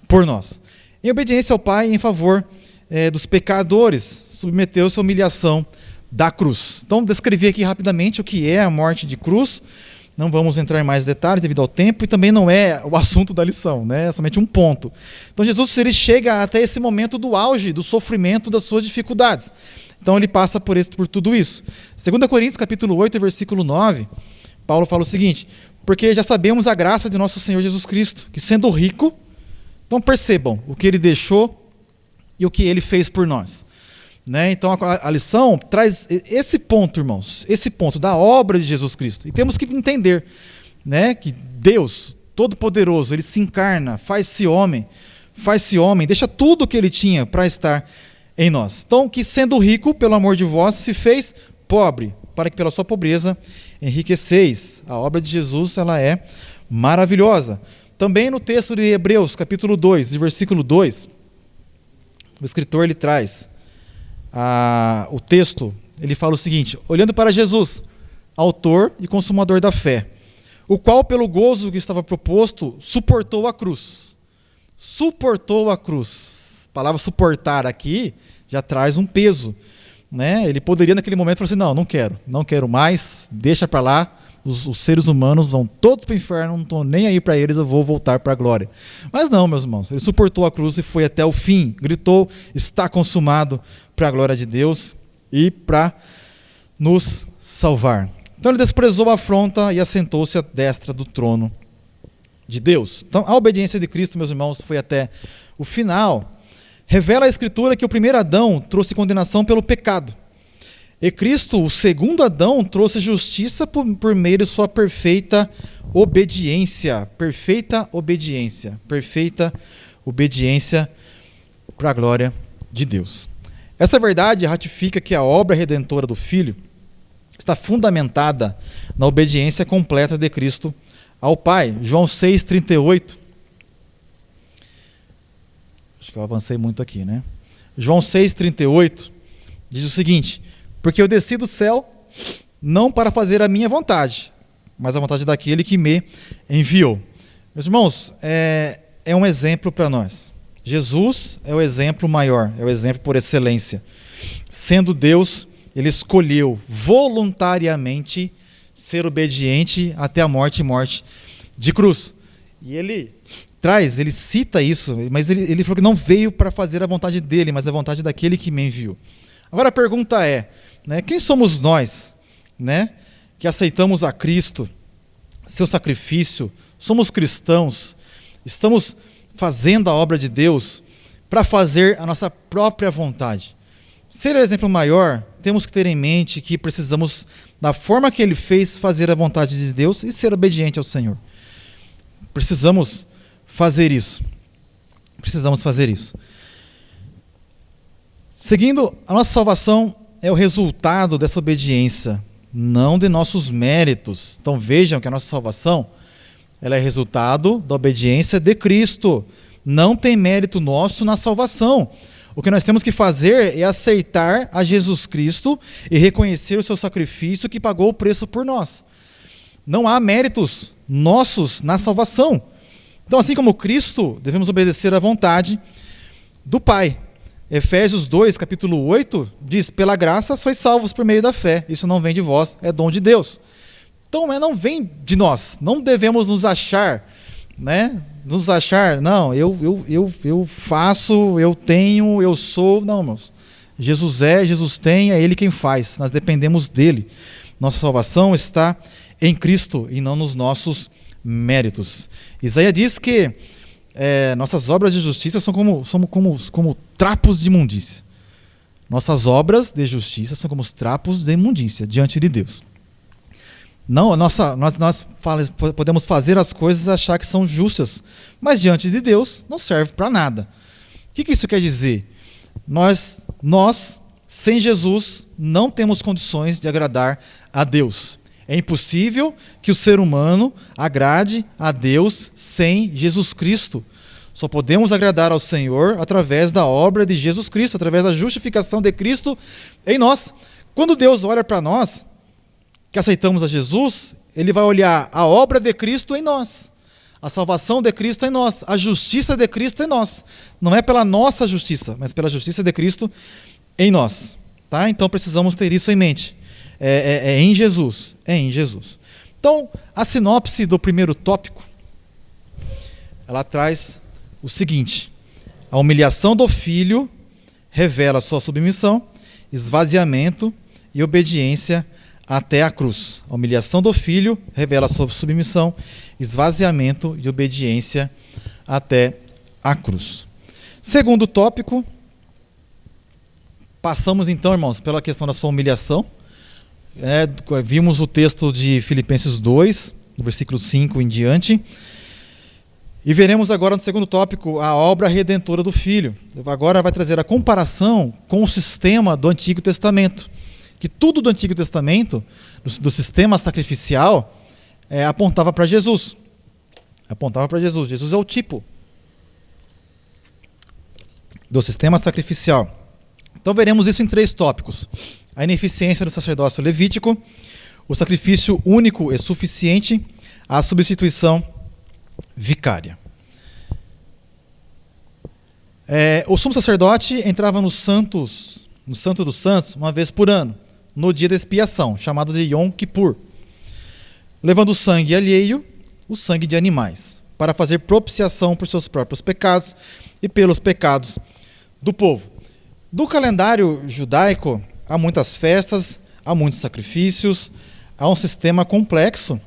por nós. Em obediência ao Pai, em favor dos pecadores, submeteu-se à humilhação da cruz. Então, descrevi aqui rapidamente o que é a morte de cruz. Não vamos entrar em mais detalhes devido ao tempo, e também não é o assunto da lição, né? É somente um ponto. Então Jesus, ele chega até esse momento do auge, do sofrimento, das suas dificuldades. Então ele passa por tudo isso. 2 Coríntios capítulo 8, versículo 9, Paulo fala o seguinte: porque já sabemos a graça de nosso Senhor Jesus Cristo, que sendo rico, então percebam o que ele deixou e o que ele fez por nós. Né? Então a lição traz esse ponto, irmãos, esse ponto da obra de Jesus Cristo. E temos que entender, né, que Deus Todo-Poderoso, ele se encarna, faz-se homem, deixa tudo o que ele tinha para estar em nós. Então, que sendo rico, pelo amor de vós, se fez pobre, para que pela sua pobreza enriqueceis. A obra de Jesus, ela é maravilhosa. Também no texto de Hebreus, capítulo 2, versículo 2, o escritor ele traz o texto, ele fala o seguinte: olhando para Jesus, autor e consumador da fé, o qual pelo gozo que estava proposto, suportou a cruz. Suportou a cruz. A palavra suportar aqui já traz um peso, né? Ele poderia naquele momento falar assim: não quero mais, deixa para lá, os seres humanos vão todos para o inferno, não estou nem aí para eles, eu vou voltar para a glória. Mas não, meus irmãos, ele suportou a cruz e foi até o fim, gritou: está consumado, para a glória de Deus e para nos salvar. Então ele desprezou a afronta e assentou-se à destra do trono de Deus. Então a obediência de Cristo, meus irmãos, foi até o final. Revela a Escritura que o primeiro Adão trouxe condenação pelo pecado. E Cristo, o segundo Adão, trouxe justiça por meio de sua perfeita obediência. Perfeita obediência. Perfeita obediência para a glória de Deus. Essa verdade ratifica que a obra redentora do Filho está fundamentada na obediência completa de Cristo ao Pai. João 6,38. Acho que eu avancei muito aqui, né? João 6,38 diz o seguinte: porque eu desci do céu não para fazer a minha vontade, mas a vontade daquele que me enviou. Meus irmãos, é um exemplo para nós. Jesus é o exemplo maior, é o exemplo por excelência. Sendo Deus, ele escolheu voluntariamente ser obediente até a morte e morte de cruz. E ele cita isso, mas ele falou que não veio para fazer a vontade dele, mas a vontade daquele que me enviou. Agora a pergunta é, né, quem somos nós, né, que aceitamos a Cristo, seu sacrifício, somos cristãos, estamos fazendo a obra de Deus para fazer a nossa própria vontade. Ser o exemplo maior, temos que ter em mente que precisamos, da forma que ele fez, fazer a vontade de Deus e ser obediente ao Senhor. Precisamos fazer isso. Precisamos fazer isso. Seguindo, a nossa salvação é o resultado dessa obediência, não de nossos méritos. Então vejam que a nossa salvação, ela é resultado da obediência de Cristo. Não tem mérito nosso na salvação. O que nós temos que fazer é aceitar a Jesus Cristo e reconhecer o seu sacrifício que pagou o preço por nós. Não há méritos nossos na salvação. Então, assim como Cristo, devemos obedecer à vontade do Pai. Efésios 2, capítulo 8, diz: pela graça sois salvos por meio da fé. Isso não vem de vós, é dom de Deus. Então, não vem de nós. Não devemos nos achar, né? Nos achar, não, eu faço, eu tenho, eu sou. Não, irmãos. Jesus tem, é Ele quem faz. Nós dependemos dEle. Nossa salvação está em Cristo e não nos nossos méritos. Isaías diz que nossas obras de justiça são como trapos de imundícia. Nossas obras de justiça são como os trapos de imundícia diante de Deus. Não, nós podemos fazer as coisas e achar que são justas, mas diante de Deus não serve para nada. O que isso quer dizer? Nós, sem Jesus, não temos condições de agradar a Deus. É impossível que o ser humano agrade a Deus sem Jesus Cristo. Só podemos agradar ao Senhor através da obra de Jesus Cristo, através da justificação de Cristo em nós. Quando Deus olha para nós, que aceitamos a Jesus, Ele vai olhar a obra de Cristo em nós, a salvação de Cristo em nós, a justiça de Cristo em nós. Não é pela nossa justiça, mas pela justiça de Cristo em nós. Tá? Então precisamos ter isso em mente. É em Jesus. É em Jesus. Então, a sinopse do primeiro tópico, ela traz o seguinte: a humilhação do Filho revela sua submissão, esvaziamento e obediência até a cruz. A humilhação do Filho revela sua submissão, esvaziamento e obediência até a cruz. Segundo tópico, passamos então, irmãos, pela questão da sua humilhação. Vimos o texto de Filipenses 2, versículo 5 em diante. E veremos agora no segundo tópico a obra redentora do Filho. Agora vai trazer a comparação com o sistema do Antigo Testamento. Que tudo do Antigo Testamento, do sistema sacrificial, apontava para Jesus. Apontava para Jesus. Jesus é o tipo do sistema sacrificial. Então veremos isso em 3 tópicos. A ineficiência do sacerdócio levítico, o sacrifício único e suficiente, a substituição vicária. O sumo sacerdote entrava no Santo dos Santos, uma vez por ano, no dia da expiação, chamado de Yom Kippur, levando o sangue alheio, o sangue de animais, para fazer propiciação por seus próprios pecados e pelos pecados do povo. Do calendário judaico, há muitas festas, há muitos sacrifícios, há um sistema complexo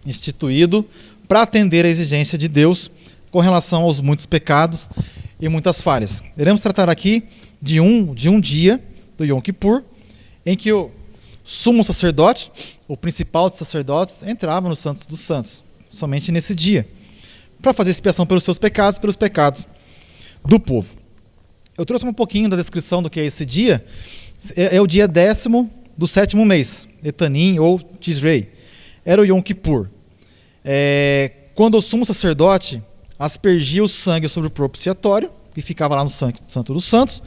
instituído para atender a exigência de Deus com relação aos muitos pecados e muitas falhas. Iremos tratar aqui de um dia do Yom Kippur, em que o sumo sacerdote, o principal dos sacerdotes, entrava no Santo dos Santos, somente nesse dia, para fazer expiação pelos seus pecados, pelos pecados do povo. Eu trouxe um pouquinho da descrição do que é esse dia. É o dia 10º do 7º mês, Etanim ou Tisrei. Era o Yom Kippur. Quando o sumo sacerdote aspergia o sangue sobre o propiciatório, que ficava lá no Santo dos Santos,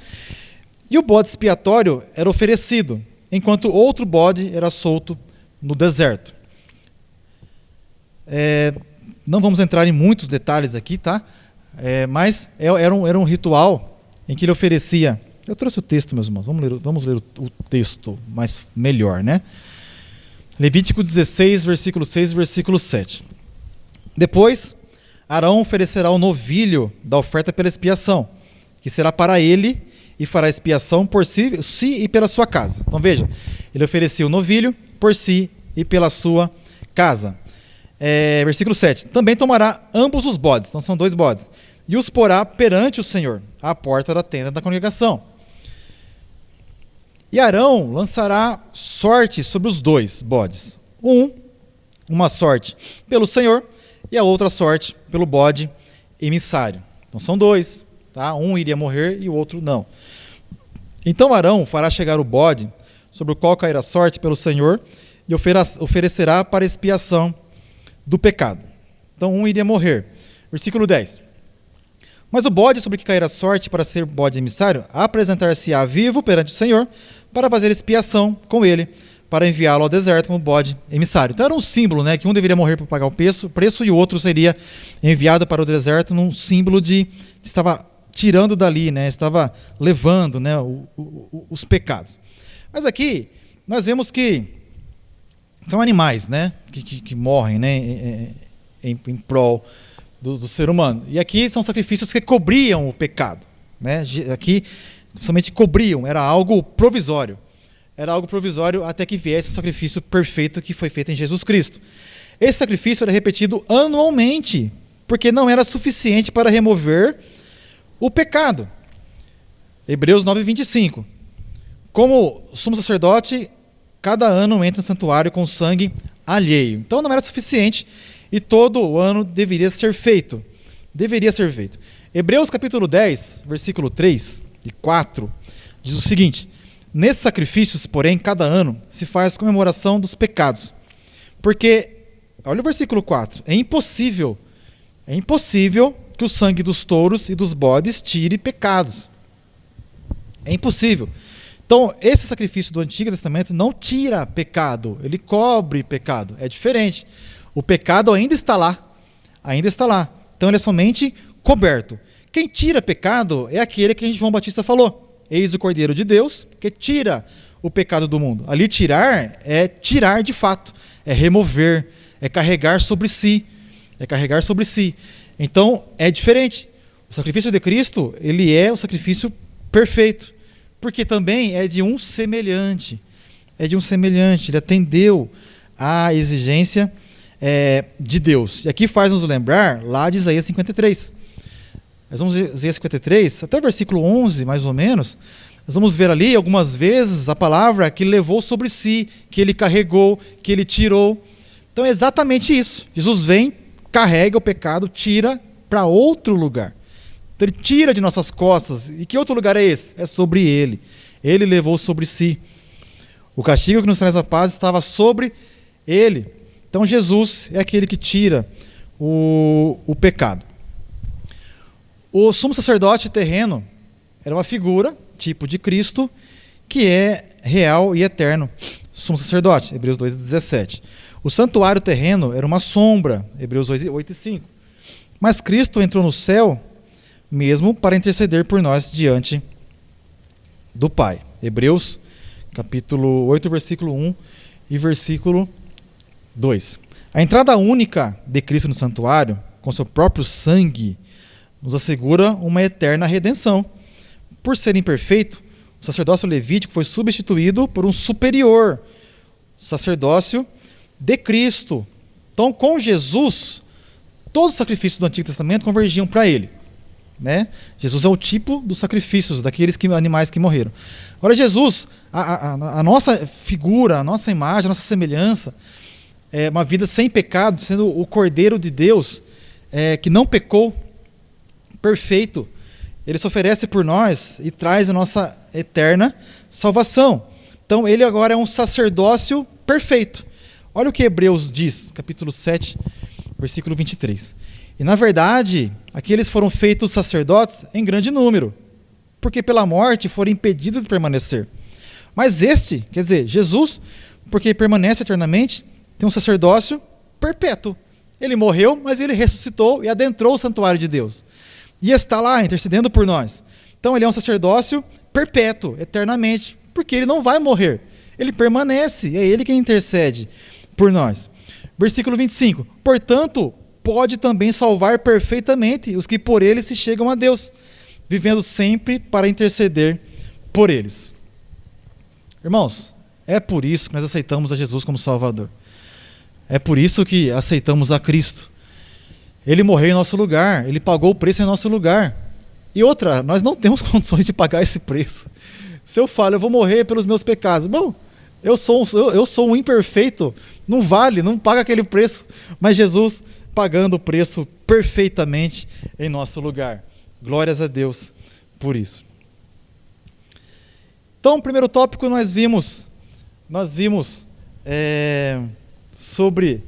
e o bode expiatório era oferecido, enquanto outro bode era solto no deserto. Não vamos entrar em muitos detalhes aqui, tá? Mas era um ritual em que ele oferecia. Eu trouxe o texto, meus irmãos. Vamos ler o texto melhor, né? Levítico 16, versículo 6 e versículo 7. Depois, Arão oferecerá o novilho da oferta pela expiação, que será para ele, e fará expiação por si e pela sua casa. Então veja, ele oferecia o novilho por si e pela sua casa. Versículo 7. Também tomará ambos os bodes, então são 2 bodes, e os porá perante o Senhor, à porta da tenda da congregação. E Arão lançará sorte sobre os 2 bodes. Uma sorte pelo Senhor e a outra sorte pelo bode emissário. Então são 2, tá? Um iria morrer e o outro não. Então Arão fará chegar o bode sobre o qual cairá sorte pelo Senhor e oferecerá para expiação do pecado. Então um iria morrer. Versículo 10. Mas o bode sobre que cairá sorte para ser bode emissário apresentar-se-á vivo perante o Senhor para fazer expiação com ele, para enviá-lo ao deserto como bode emissário. Então era um símbolo, né, que um deveria morrer para pagar o preço e o outro seria enviado para o deserto num símbolo de estava tirando dali, né, estava levando, né, os pecados. Mas aqui nós vemos que são animais, né, que morrem, né, em prol do ser humano. E aqui são sacrifícios que cobriam o pecado, né? Aqui somente cobriam, era algo provisório. Era algo provisório até que viesse o sacrifício perfeito que foi feito em Jesus Cristo. Esse sacrifício era repetido anualmente, porque não era suficiente para remover o pecado. Hebreus 9:25. Como sumo sacerdote, cada ano entra no santuário com sangue alheio. Então não era suficiente e todo ano deveria ser feito. Deveria ser feito. Hebreus capítulo 10, versículo 3 e 4, diz o seguinte: nesses sacrifícios, porém, cada ano se faz comemoração dos pecados. Porque, olha o versículo 4, é impossível que o sangue dos touros e dos bodes tire pecados. É impossível. Então, esse sacrifício do Antigo Testamento não tira pecado, ele cobre pecado. É diferente. O pecado ainda está lá. Ainda está lá. Então, ele é somente coberto. Quem tira pecado é aquele que João Batista falou. Eis o Cordeiro de Deus, que tira o pecado do mundo. Ali tirar é tirar de fato. É remover. É carregar sobre si. É carregar sobre si. Então, é diferente. O sacrifício de Cristo, ele é o sacrifício perfeito. Porque também é de um semelhante. É de um semelhante. Ele atendeu à exigência de Deus. E aqui faz-nos lembrar lá de Isaías 53. Nós vamos ver Isaías 53, até o versículo 11, mais ou menos. Nós vamos ver ali algumas vezes a palavra que ele levou sobre si, que ele carregou, que ele tirou. Então é exatamente isso. Jesus vem, carrega o pecado, tira para outro lugar. Então, ele tira de nossas costas. E que outro lugar é esse? É sobre ele. Ele levou sobre si. O castigo que nos traz a paz estava sobre ele. Então Jesus é aquele que tira o pecado. O sumo sacerdote terreno era uma figura, tipo de Cristo, que é real e eterno. Sumo sacerdote, Hebreus 2:17. O santuário terreno era uma sombra, Hebreus 8:5. Mas Cristo entrou no céu mesmo para interceder por nós diante do Pai. Hebreus capítulo 8, versículo 1 e versículo 2. A entrada única de Cristo no santuário, com seu próprio sangue, nos assegura uma eterna redenção. Por ser imperfeito, o sacerdócio levítico foi substituído por um superior, o sacerdócio de Cristo. Então, com Jesus, todos os sacrifícios do Antigo Testamento convergiam para ele. Né? Jesus é o tipo dos sacrifícios, daqueles animais que morreram. Agora, Jesus, a nossa figura, a nossa imagem, a nossa semelhança, é uma vida sem pecado, sendo o Cordeiro de Deus, que não pecou, perfeito. Ele se oferece por nós e traz a nossa eterna salvação. Então, ele agora é um sacerdócio perfeito. Olha o que Hebreus diz, capítulo 7, versículo 23. E, na verdade, aqueles foram feitos sacerdotes em grande número, porque pela morte foram impedidos de permanecer. Mas este, quer dizer, Jesus, porque permanece eternamente, tem um sacerdócio perpétuo. Ele morreu, mas ele ressuscitou e adentrou o santuário de Deus. E está lá, intercedendo por nós. Então, ele é um sacerdócio perpétuo, eternamente, porque ele não vai morrer. Ele permanece, é ele quem intercede por nós. Versículo 25. Portanto, pode também salvar perfeitamente os que por ele se chegam a Deus, vivendo sempre para interceder por eles. Irmãos, é por isso que nós aceitamos a Jesus como Salvador. É por isso que aceitamos a Cristo. Ele morreu em nosso lugar, ele pagou o preço em nosso lugar. E outra, nós não temos condições de pagar esse preço. Se eu falo, eu vou morrer pelos meus pecados. Bom, eu sou um imperfeito, não vale, não paga aquele preço. Mas Jesus pagando o preço perfeitamente em nosso lugar. Glórias a Deus por isso. Então, o primeiro tópico nós vimos sobre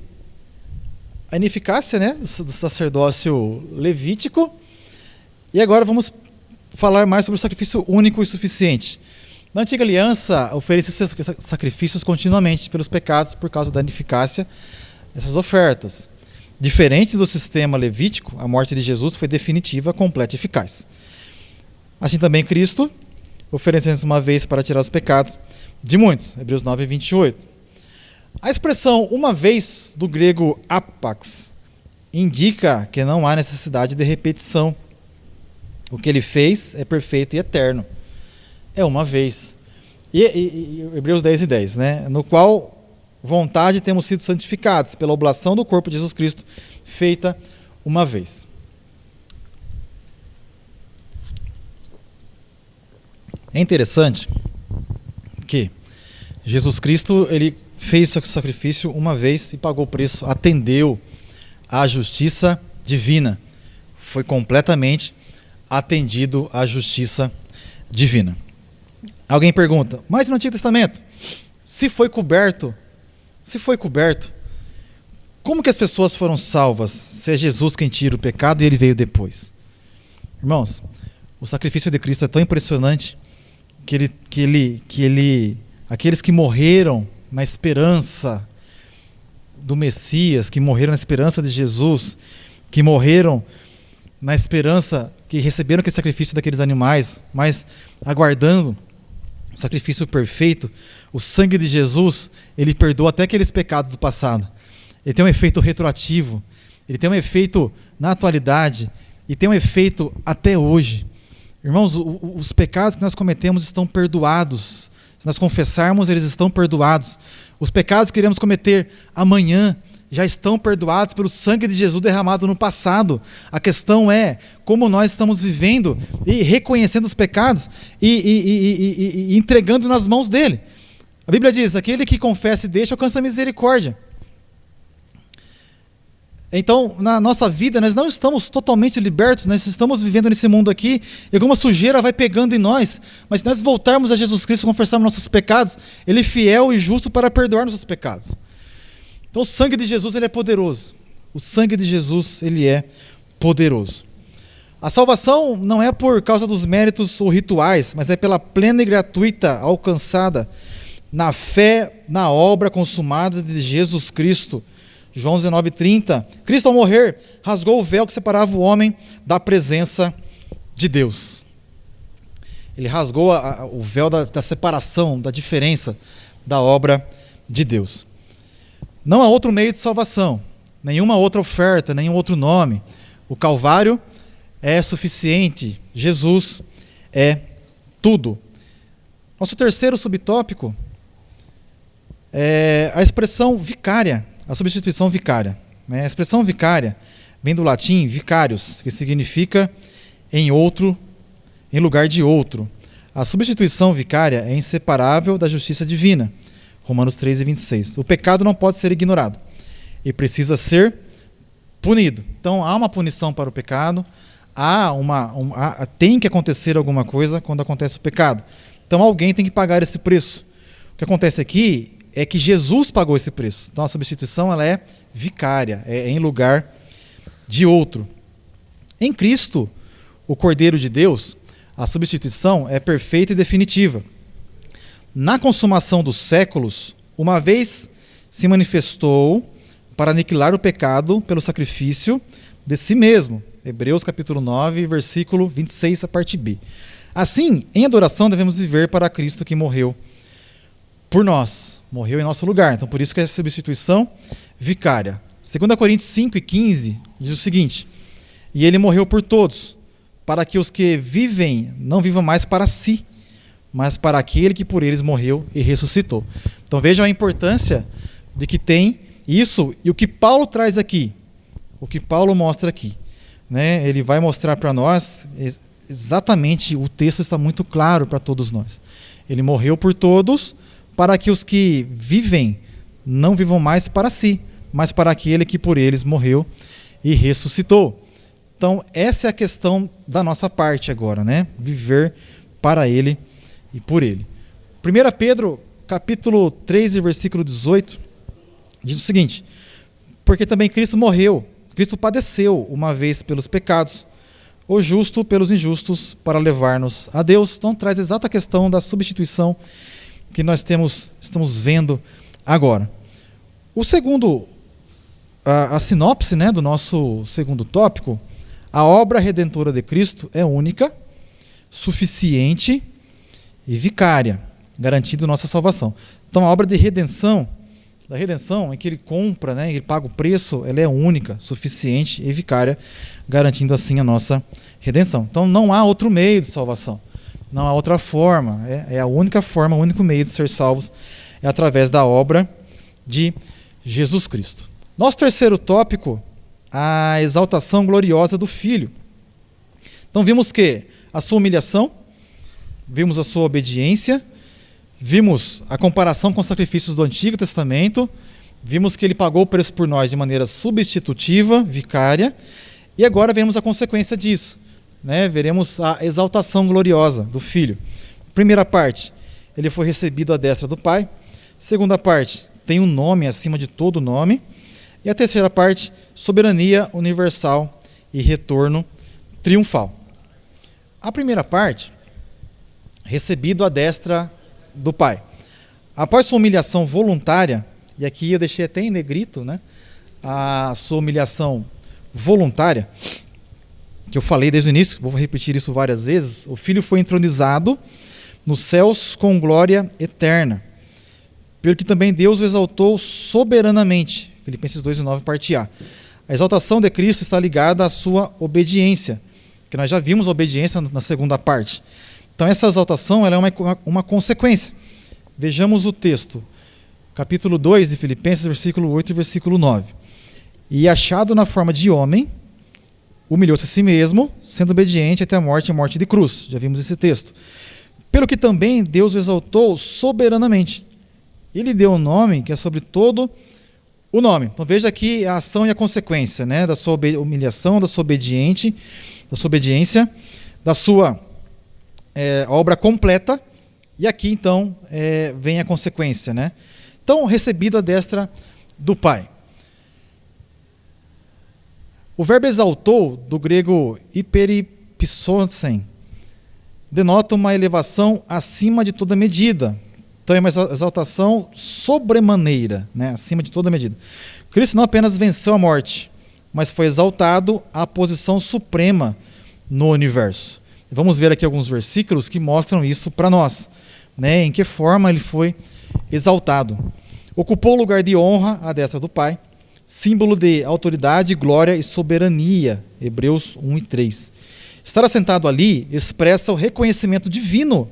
a ineficácia, né, do sacerdócio levítico. E agora vamos falar mais sobre o sacrifício único e suficiente. Na antiga aliança, oferecia sacrifícios continuamente pelos pecados por causa da ineficácia dessas ofertas. Diferente do sistema levítico, a morte de Jesus foi definitiva, completa e eficaz. Assim também Cristo, oferecendo-se uma vez para tirar os pecados de muitos. Hebreus 9, 28. A expressão uma vez, do grego apax, indica que não há necessidade de repetição. O que ele fez é perfeito e eterno. É uma vez. E Hebreus 10 e 10, né? No qual vontade temos sido santificados pela oblação do corpo de Jesus Cristo, feita uma vez. É interessante que Jesus Cristo, ele fez o sacrifício uma vez e pagou o preço, atendeu à justiça divina. Foi completamente atendido à justiça divina. Alguém pergunta, mas no Antigo Testamento, se foi coberto, como que as pessoas foram salvas se é Jesus quem tira o pecado e ele veio depois? Irmãos, o sacrifício de Cristo é tão impressionante que aqueles que morreram na esperança do Messias, que morreram na esperança de Jesus, que morreram na esperança, que receberam aquele sacrifício daqueles animais, mas aguardando o sacrifício perfeito, o sangue de Jesus, ele perdoa até aqueles pecados do passado. Ele tem um efeito retroativo, ele tem um efeito na atualidade e tem um efeito até hoje. Irmãos, os pecados que nós cometemos estão perdoados. Se nós confessarmos, eles estão perdoados. Os pecados que iremos cometer amanhã já estão perdoados pelo sangue de Jesus derramado no passado. A questão é como nós estamos vivendo e reconhecendo os pecados e entregando nas mãos dele. A Bíblia diz, aquele que confessa e deixa alcança a misericórdia. Então, na nossa vida, nós não estamos totalmente libertos, nós estamos vivendo nesse mundo aqui, e alguma sujeira vai pegando em nós, mas se nós voltarmos a Jesus Cristo e confessarmos nossos pecados, Ele é fiel e justo para perdoar nossos pecados. Então, o sangue de Jesus, ele é poderoso. O sangue de Jesus, ele é poderoso. A salvação não é por causa dos méritos ou rituais, mas é pela plena e gratuita alcançada na fé, na obra consumada de Jesus Cristo. João 19:30, Cristo ao morrer rasgou o véu que separava o homem da presença de Deus. Ele rasgou o véu da separação, da diferença da obra de Deus. Não há outro meio de salvação, nenhuma outra oferta, nenhum outro nome. O Calvário é suficiente, Jesus é tudo. Nosso terceiro subtópico é a expressão vicária. A substituição vicária. A expressão vicária vem do latim vicarius, que significa em lugar de outro. A substituição vicária é inseparável da justiça divina. Romanos 13:26. O pecado não pode ser ignorado e precisa ser punido. Então há uma punição para o pecado, tem que acontecer alguma coisa quando acontece o pecado. Então alguém tem que pagar esse preço. O que acontece aqui é que Jesus pagou esse preço. Então a substituição ela é vicária, é em lugar de outro. Em Cristo, o Cordeiro de Deus, a substituição é perfeita e definitiva. Na consumação dos séculos, uma vez se manifestou para aniquilar o pecado pelo sacrifício de si mesmo. Hebreus capítulo 9, versículo 26, a parte B. Assim, em adoração devemos viver para Cristo que morreu por nós. Morreu em nosso lugar. Então, por isso que é a substituição vicária. 2 Coríntios 5:15 diz o seguinte: e ele morreu por todos, para que os que vivem não vivam mais para si, mas para aquele que por eles morreu e ressuscitou. Então vejam a importância de que tem isso e o que Paulo traz aqui, o que Paulo mostra aqui. Né? Ele vai mostrar para nós exatamente, o texto está muito claro para todos nós. Ele morreu por todos, para que os que vivem não vivam mais para si, mas para aquele que por eles morreu e ressuscitou. Então, essa é a questão da nossa parte agora, né? Viver para ele e por ele. 1 Pedro, capítulo 3, versículo 18, diz o seguinte: porque também Cristo morreu, Cristo padeceu uma vez pelos pecados, o justo pelos injustos, para levar-nos a Deus. Então, traz a exata questão da substituição que nós estamos vendo agora. O segundo, a sinopse, né, do nosso segundo tópico, a obra redentora de Cristo é única, suficiente e vicária, garantindo nossa salvação. Então a obra de redenção, da redenção, em que ele compra, né, ele paga o preço, ela é única, suficiente e vicária, garantindo assim a nossa redenção. Então não há outro meio de salvação. Não há outra forma, é a única forma, o único meio de ser salvos é através da obra de Jesus Cristo. Nosso terceiro tópico, a exaltação gloriosa do Filho. Então vimos que a sua humilhação, vimos a sua obediência, vimos a comparação com os sacrifícios do Antigo Testamento, vimos que ele pagou o preço por nós de maneira substitutiva, vicária, e agora vemos a consequência disso. Né, veremos a exaltação gloriosa do Filho. Primeira parte, ele foi recebido à destra do Pai. Segunda parte, tem um nome acima de todo nome. E a terceira parte, soberania universal e retorno triunfal. A primeira parte, recebido à destra do Pai. Após sua humilhação voluntária, e aqui eu deixei até em negrito, né, a sua humilhação voluntária, que eu falei desde o início, vou repetir isso várias vezes, o Filho foi entronizado nos céus com glória eterna, pelo que também Deus o exaltou soberanamente. Filipenses 2:9, parte A. A exaltação de Cristo está ligada à sua obediência, que nós já vimos a obediência na segunda parte. Então essa exaltação ela é uma consequência. Vejamos o texto, capítulo 2 de Filipenses, versículo 8 e versículo 9. E achado na forma de homem, humilhou-se a si mesmo, sendo obediente até a morte e morte de cruz. Já vimos esse texto. Pelo que também Deus o exaltou soberanamente. Ele deu um nome que é sobre todo o nome. Então veja aqui a ação e a consequência, né, da sua humilhação, da sua obediência, da sua obra completa. E aqui então vem a consequência, né? Então, recebido à destra do Pai. O verbo exaltou, do grego hyperipsonsen, denota uma elevação acima de toda medida. Então é uma exaltação sobremaneira, né? Acima de toda medida. Cristo não apenas venceu a morte, mas foi exaltado à posição suprema no universo. Vamos ver aqui alguns versículos que mostram isso para nós, né? Em que forma ele foi exaltado. Ocupou o lugar de honra à destra do Pai, símbolo de autoridade, glória e soberania. Hebreus 1 e 3. Estar assentado ali expressa o reconhecimento divino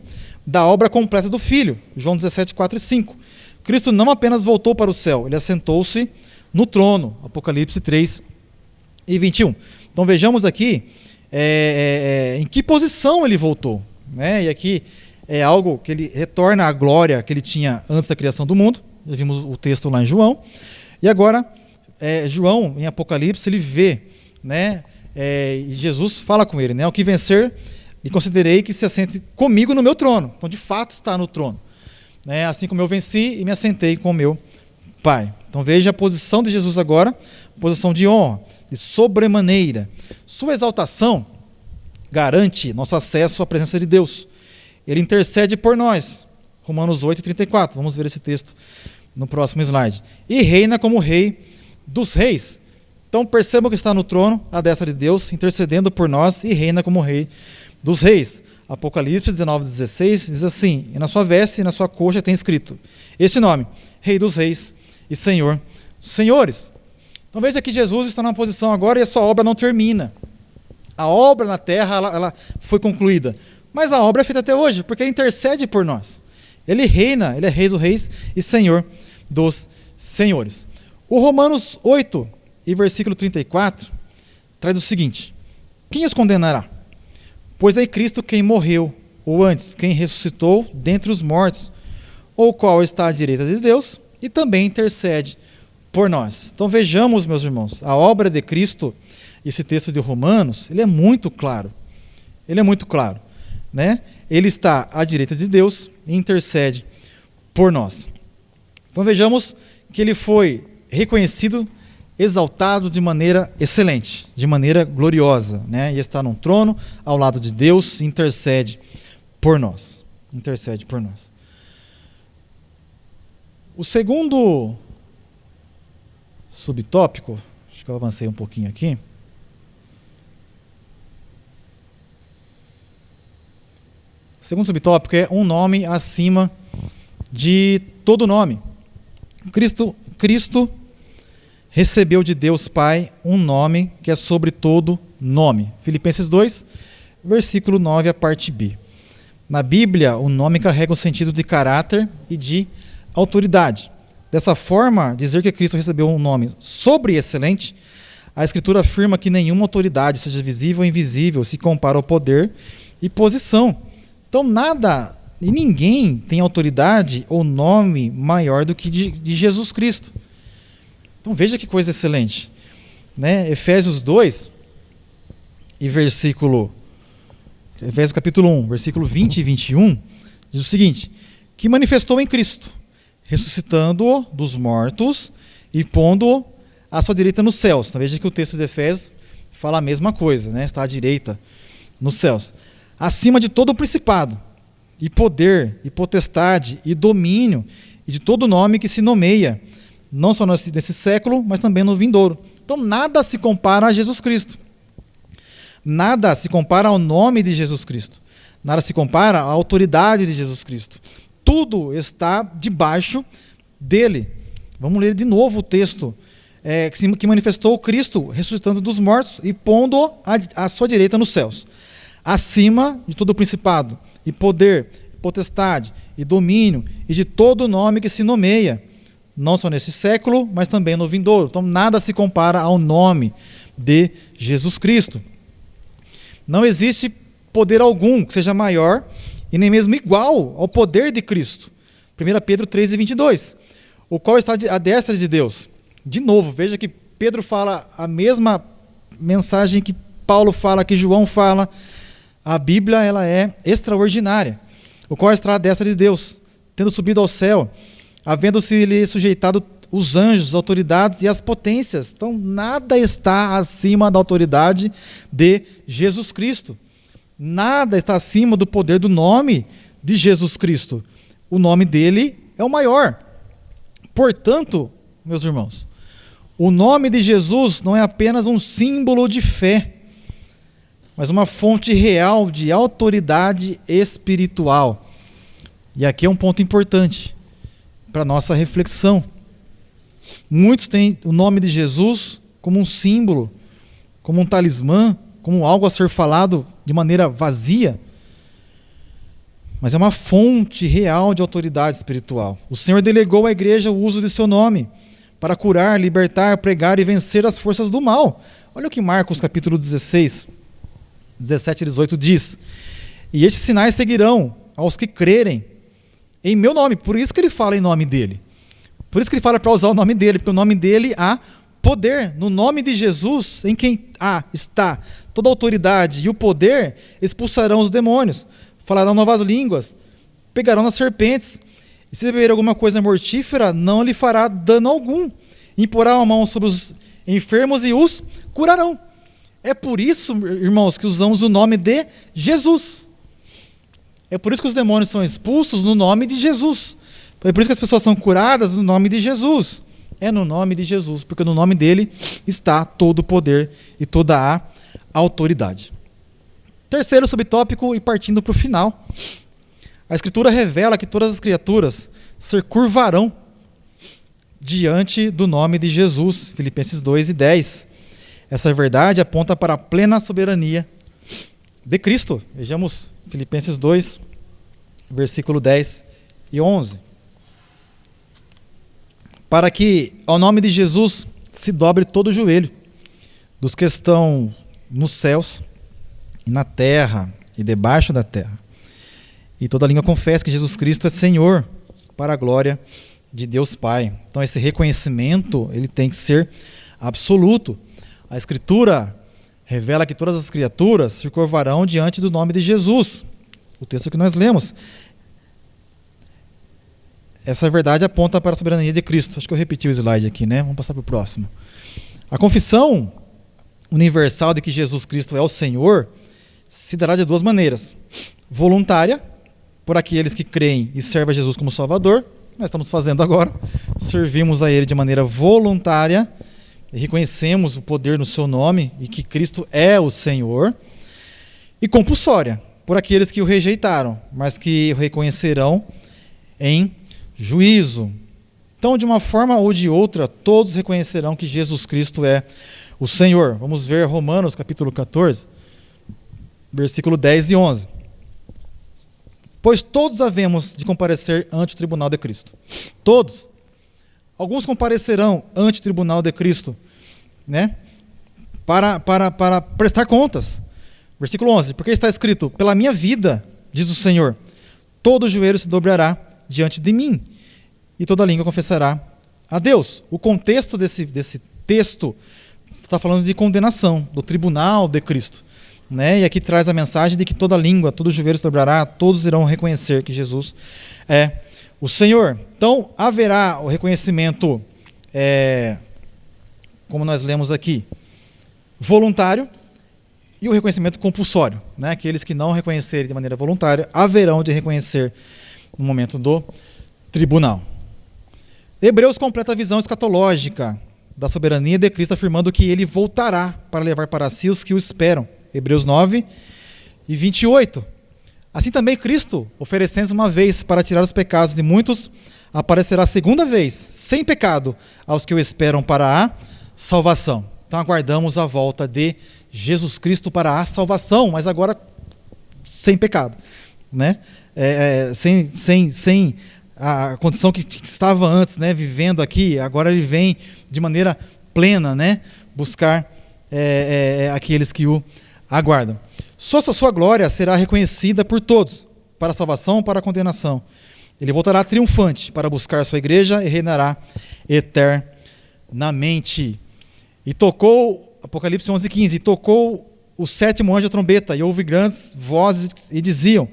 da obra completa do Filho. João 17, 4 e 5. Cristo não apenas voltou para o céu, ele assentou-se no trono. Apocalipse 3 e 21. Então vejamos aqui em que posição ele voltou, né? E aqui é algo que ele retorna à glória que ele tinha antes da criação do mundo. Já vimos o texto lá em João. E agora, João, em Apocalipse, ele vê, né? E Jesus fala com ele, né? O que vencer, e considerei que se assente comigo no meu trono. Então, de fato, está no trono, né? Assim como eu venci e me assentei com o meu Pai. Então, veja a posição de Jesus agora, posição de honra, de sobremaneira. Sua exaltação garante nosso acesso à presença de Deus. Ele intercede por nós. Romanos 8, 34. Vamos ver esse texto no próximo slide. E reina como rei dos reis. Então percebam que está no trono, à destra de Deus, intercedendo por nós, e reina como rei dos reis. Apocalipse 19, 16 diz assim: e na sua veste e na sua coxa tem escrito este nome: Rei dos reis e Senhor dos senhores. Então veja que Jesus está numa posição agora e a sua obra não termina. A obra na terra ela foi concluída, mas a obra é feita até hoje, porque ele intercede por nós. Ele reina, ele é Rei dos reis e Senhor dos senhores. O Romanos 8, e versículo 34, traz o seguinte: quem os condenará? Pois é Cristo quem morreu, ou antes, quem ressuscitou dentre os mortos, o qual está à direita de Deus e também intercede por nós. Então vejamos, meus irmãos, a obra de Cristo, esse texto de Romanos, ele é muito claro. Ele é muito claro, né? Ele está à direita de Deus e intercede por nós. Então vejamos que ele foi reconhecido, exaltado de maneira excelente, de maneira gloriosa, né? E está num trono ao lado de Deus e intercede por nós. Intercede por nós. O segundo subtópico, acho que eu avancei um pouquinho aqui. O segundo subtópico é um nome acima de todo nome. Cristo recebeu de Deus Pai um nome que é sobre todo nome. Filipenses 2, versículo 9, a parte B. Na Bíblia, o nome carrega o sentido de caráter e de autoridade. Dessa forma, dizer que Cristo recebeu um nome sobre-excelente, a Escritura afirma que nenhuma autoridade, seja visível ou invisível, se compara ao poder e posição. Então, nada e ninguém tem autoridade ou nome maior do que de Jesus Cristo. Então, veja que coisa excelente, né? Efésios 2, e Efésios capítulo 1, versículo 20 e 21, diz o seguinte: que manifestou em Cristo, ressuscitando-o dos mortos e pondo-o à sua direita nos céus. Então, veja que o texto de Efésios fala a mesma coisa, né? Está à direita nos céus. Acima de todo o principado, e poder, e potestade, e domínio, e de todo nome que se nomeia, não só nesse século, mas também no vindouro. Então, nada se compara a Jesus Cristo. Nada se compara ao nome de Jesus Cristo. Nada se compara à autoridade de Jesus Cristo. Tudo está debaixo dele. Vamos ler de novo o texto que manifestou Cristo ressuscitando dos mortos e pondo-o à sua direita nos céus. Acima de todo o principado, e poder, potestade, e domínio, e de todo nome que se nomeia, não só nesse século, mas também no vindouro. Então, nada se compara ao nome de Jesus Cristo. Não existe poder algum que seja maior e nem mesmo igual ao poder de Cristo. 1 Pedro 3, 22. O qual está à destra de Deus, De novo, veja que Pedro fala a mesma mensagem que Paulo fala, que João fala. A Bíblia, ela é extraordinária. O qual está à destra de Deus, tendo subido ao céu, havendo-se-lhe sujeitado os anjos, as autoridades e as potências. Então, nada está acima da autoridade de Jesus Cristo. Nada está acima do poder do nome de Jesus Cristo. O nome dele é o maior. Portanto, meus irmãos, o nome de Jesus não é apenas um símbolo de fé, mas uma fonte real de autoridade espiritual. E aqui é um ponto importante para a nossa reflexão. Muitos têm o nome de Jesus como um símbolo, como um talismã, como algo a ser falado de maneira vazia, mas é uma fonte real de autoridade espiritual. O Senhor delegou à igreja o uso de seu nome para curar, libertar, pregar e vencer as forças do mal. Olha o que Marcos capítulo 16, 17 e 18 diz: e estes sinais seguirão aos que crerem em meu nome. Por isso que ele fala em nome dele. Por isso que ele fala para usar o nome dele, porque o nome dele há poder. No nome de Jesus, em quem está toda a autoridade e o poder, expulsarão os demônios, falarão novas línguas, pegarão nas serpentes, e se beber alguma coisa mortífera, não lhe fará dano algum. Imporá a mão sobre os enfermos e os curarão. É por isso, irmãos, que usamos o nome de Jesus. É por isso que os demônios são expulsos no nome de Jesus. É por isso que as pessoas são curadas no nome de Jesus. É no nome de Jesus, porque no nome dele está todo o poder e toda a autoridade. Terceiro subtópico, e partindo para o final, a Escritura revela que todas as criaturas se curvarão diante do nome de Jesus. Filipenses 2:10. Essa verdade aponta para a plena soberania de Cristo. Vejamos Filipenses 2, versículo 10 e 11. Para que ao nome de Jesus se dobre todo o joelho dos que estão nos céus, e na terra e debaixo da terra, e toda língua confesse que Jesus Cristo é Senhor, para a glória de Deus Pai. Então esse reconhecimento, ele tem que ser absoluto. A Escritura revela que todas as criaturas se curvarão diante do nome de Jesus. O texto que nós lemos. Essa verdade aponta para a soberania de Cristo. Acho que eu repeti o slide aqui, né? Vamos passar para o próximo. A confissão universal de que Jesus Cristo é o Senhor se dará de duas maneiras. Voluntária, por aqueles que creem e servem a Jesus como Salvador. Nós estamos fazendo agora. Servimos a Ele de maneira voluntária e reconhecemos o poder no seu nome e que Cristo é o Senhor. E compulsória, por aqueles que o rejeitaram, mas que o reconhecerão em juízo. Então, de uma forma ou de outra, todos reconhecerão que Jesus Cristo é o Senhor. Vamos ver Romanos capítulo 14, versículo 10 e 11. Pois todos havemos de comparecer ante o tribunal de Cristo. Todos. Alguns comparecerão ante o tribunal de Cristo, né? Para prestar contas. Versículo 11. Porque está escrito: pela minha vida, diz o Senhor, todo joelho se dobrará diante de mim, e toda língua confessará a Deus. O contexto desse texto está falando de condenação, do tribunal de Cristo, né? E aqui traz a mensagem de que toda língua, todo joelho se dobrará, todos irão reconhecer que Jesus é o Senhor. Então, haverá o reconhecimento, como nós lemos aqui, voluntário, e o reconhecimento compulsório, né? Aqueles que não reconhecerem de maneira voluntária, haverão de reconhecer no momento do tribunal. Hebreus completa a visão escatológica da soberania de Cristo, afirmando que ele voltará para levar para si os que o esperam. Hebreus 9 e 28. Assim também Cristo, oferecendo uma vez para tirar os pecados de muitos, aparecerá segunda vez, sem pecado, aos que o esperam para a salvação. Então aguardamos a volta de Jesus Cristo para a salvação, mas agora sem pecado, né? Sem a condição que estava antes, né? Vivendo aqui, agora ele vem de maneira plena, né? Buscar aqueles que o aguardam. Sua glória será reconhecida por todos, para a salvação, para a condenação. Ele voltará triunfante para buscar a sua igreja e reinará eternamente. na mente. E tocou, Apocalipse 11:15, e tocou o sétimo anjo a trombeta, e houve grandes vozes e diziam: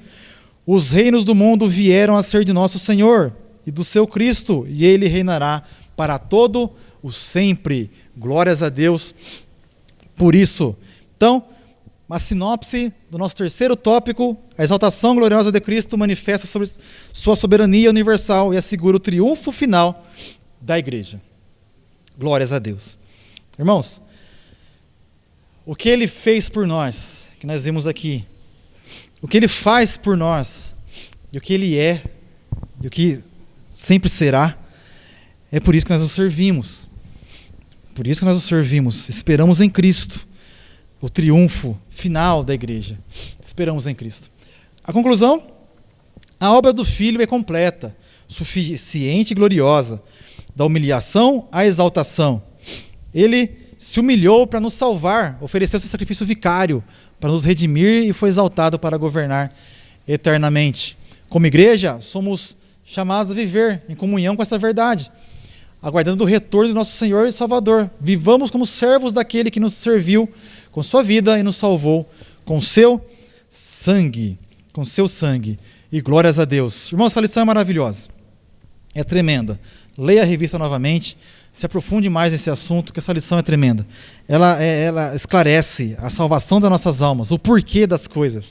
os reinos do mundo vieram a ser de nosso Senhor e do seu Cristo, e ele reinará para todo o sempre. Glórias a Deus por isso. Então, uma sinopse do nosso terceiro tópico: a exaltação gloriosa de Cristo manifesta sobre sua soberania universal e assegura o triunfo final da igreja. Glórias a Deus. Irmãos, o que ele fez por nós, que nós vimos aqui, o que ele faz por nós, e o que ele é, e o que sempre será, é por isso que nós o servimos. Por isso que nós o servimos. Esperamos em Cristo o triunfo final da igreja. Esperamos em Cristo. A conclusão: a obra do Filho é completa, suficiente e gloriosa, da humilhação à exaltação. Ele se humilhou para nos salvar, ofereceu seu sacrifício vicário para nos redimir e foi exaltado para governar eternamente. Como igreja, somos chamados a viver em comunhão com essa verdade, aguardando o retorno do nosso Senhor e Salvador. Vivamos como servos daquele que nos serviu com sua vida e nos salvou com seu sangue. Com seu sangue. E glórias a Deus. Irmãos, essa lição é maravilhosa. É tremenda. Leia a revista novamente. Se aprofunde mais nesse assunto, que essa lição é tremenda. Ela esclarece a salvação das nossas almas, o porquê das coisas,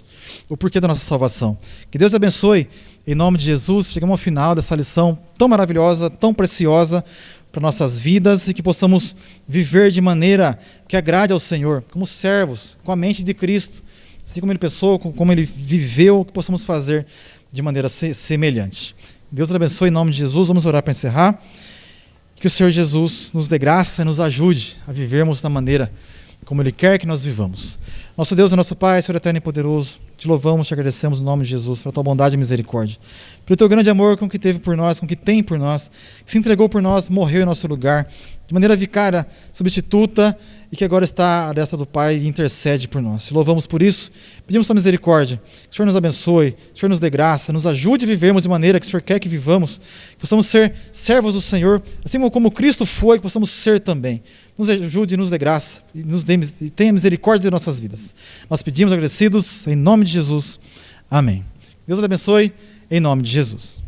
o porquê da nossa salvação. Que Deus abençoe, em nome de Jesus. Chegamos ao final dessa lição tão maravilhosa, tão preciosa para nossas vidas, e que possamos viver de maneira que agrade ao Senhor, como servos, com a mente de Cristo, assim como Ele pensou, como Ele viveu, que possamos fazer de maneira semelhante. Deus abençoe, em nome de Jesus. Vamos orar para encerrar. Que o Senhor Jesus nos dê graça e nos ajude a vivermos da maneira como Ele quer que nós vivamos. Nosso Deus e nosso Pai, Senhor eterno e poderoso, te louvamos, te agradecemos no nome de Jesus, pela tua bondade e misericórdia, pelo teu grande amor com que teve por nós, com que tem por nós, que se entregou por nós, morreu em nosso lugar, de maneira vicária, substituta, e que agora está à destra do Pai e intercede por nós. Te louvamos por isso, pedimos tua misericórdia, que o Senhor nos abençoe, que o Senhor nos dê graça, nos ajude a vivermos de maneira que o Senhor quer que vivamos, que possamos ser servos do Senhor, assim como Cristo foi, que possamos ser também. Nos ajude e nos dê graça, e tenha misericórdia de nossas vidas. Nós pedimos agradecidos, em nome de Jesus. Amém. Deus abençoe, em nome de Jesus.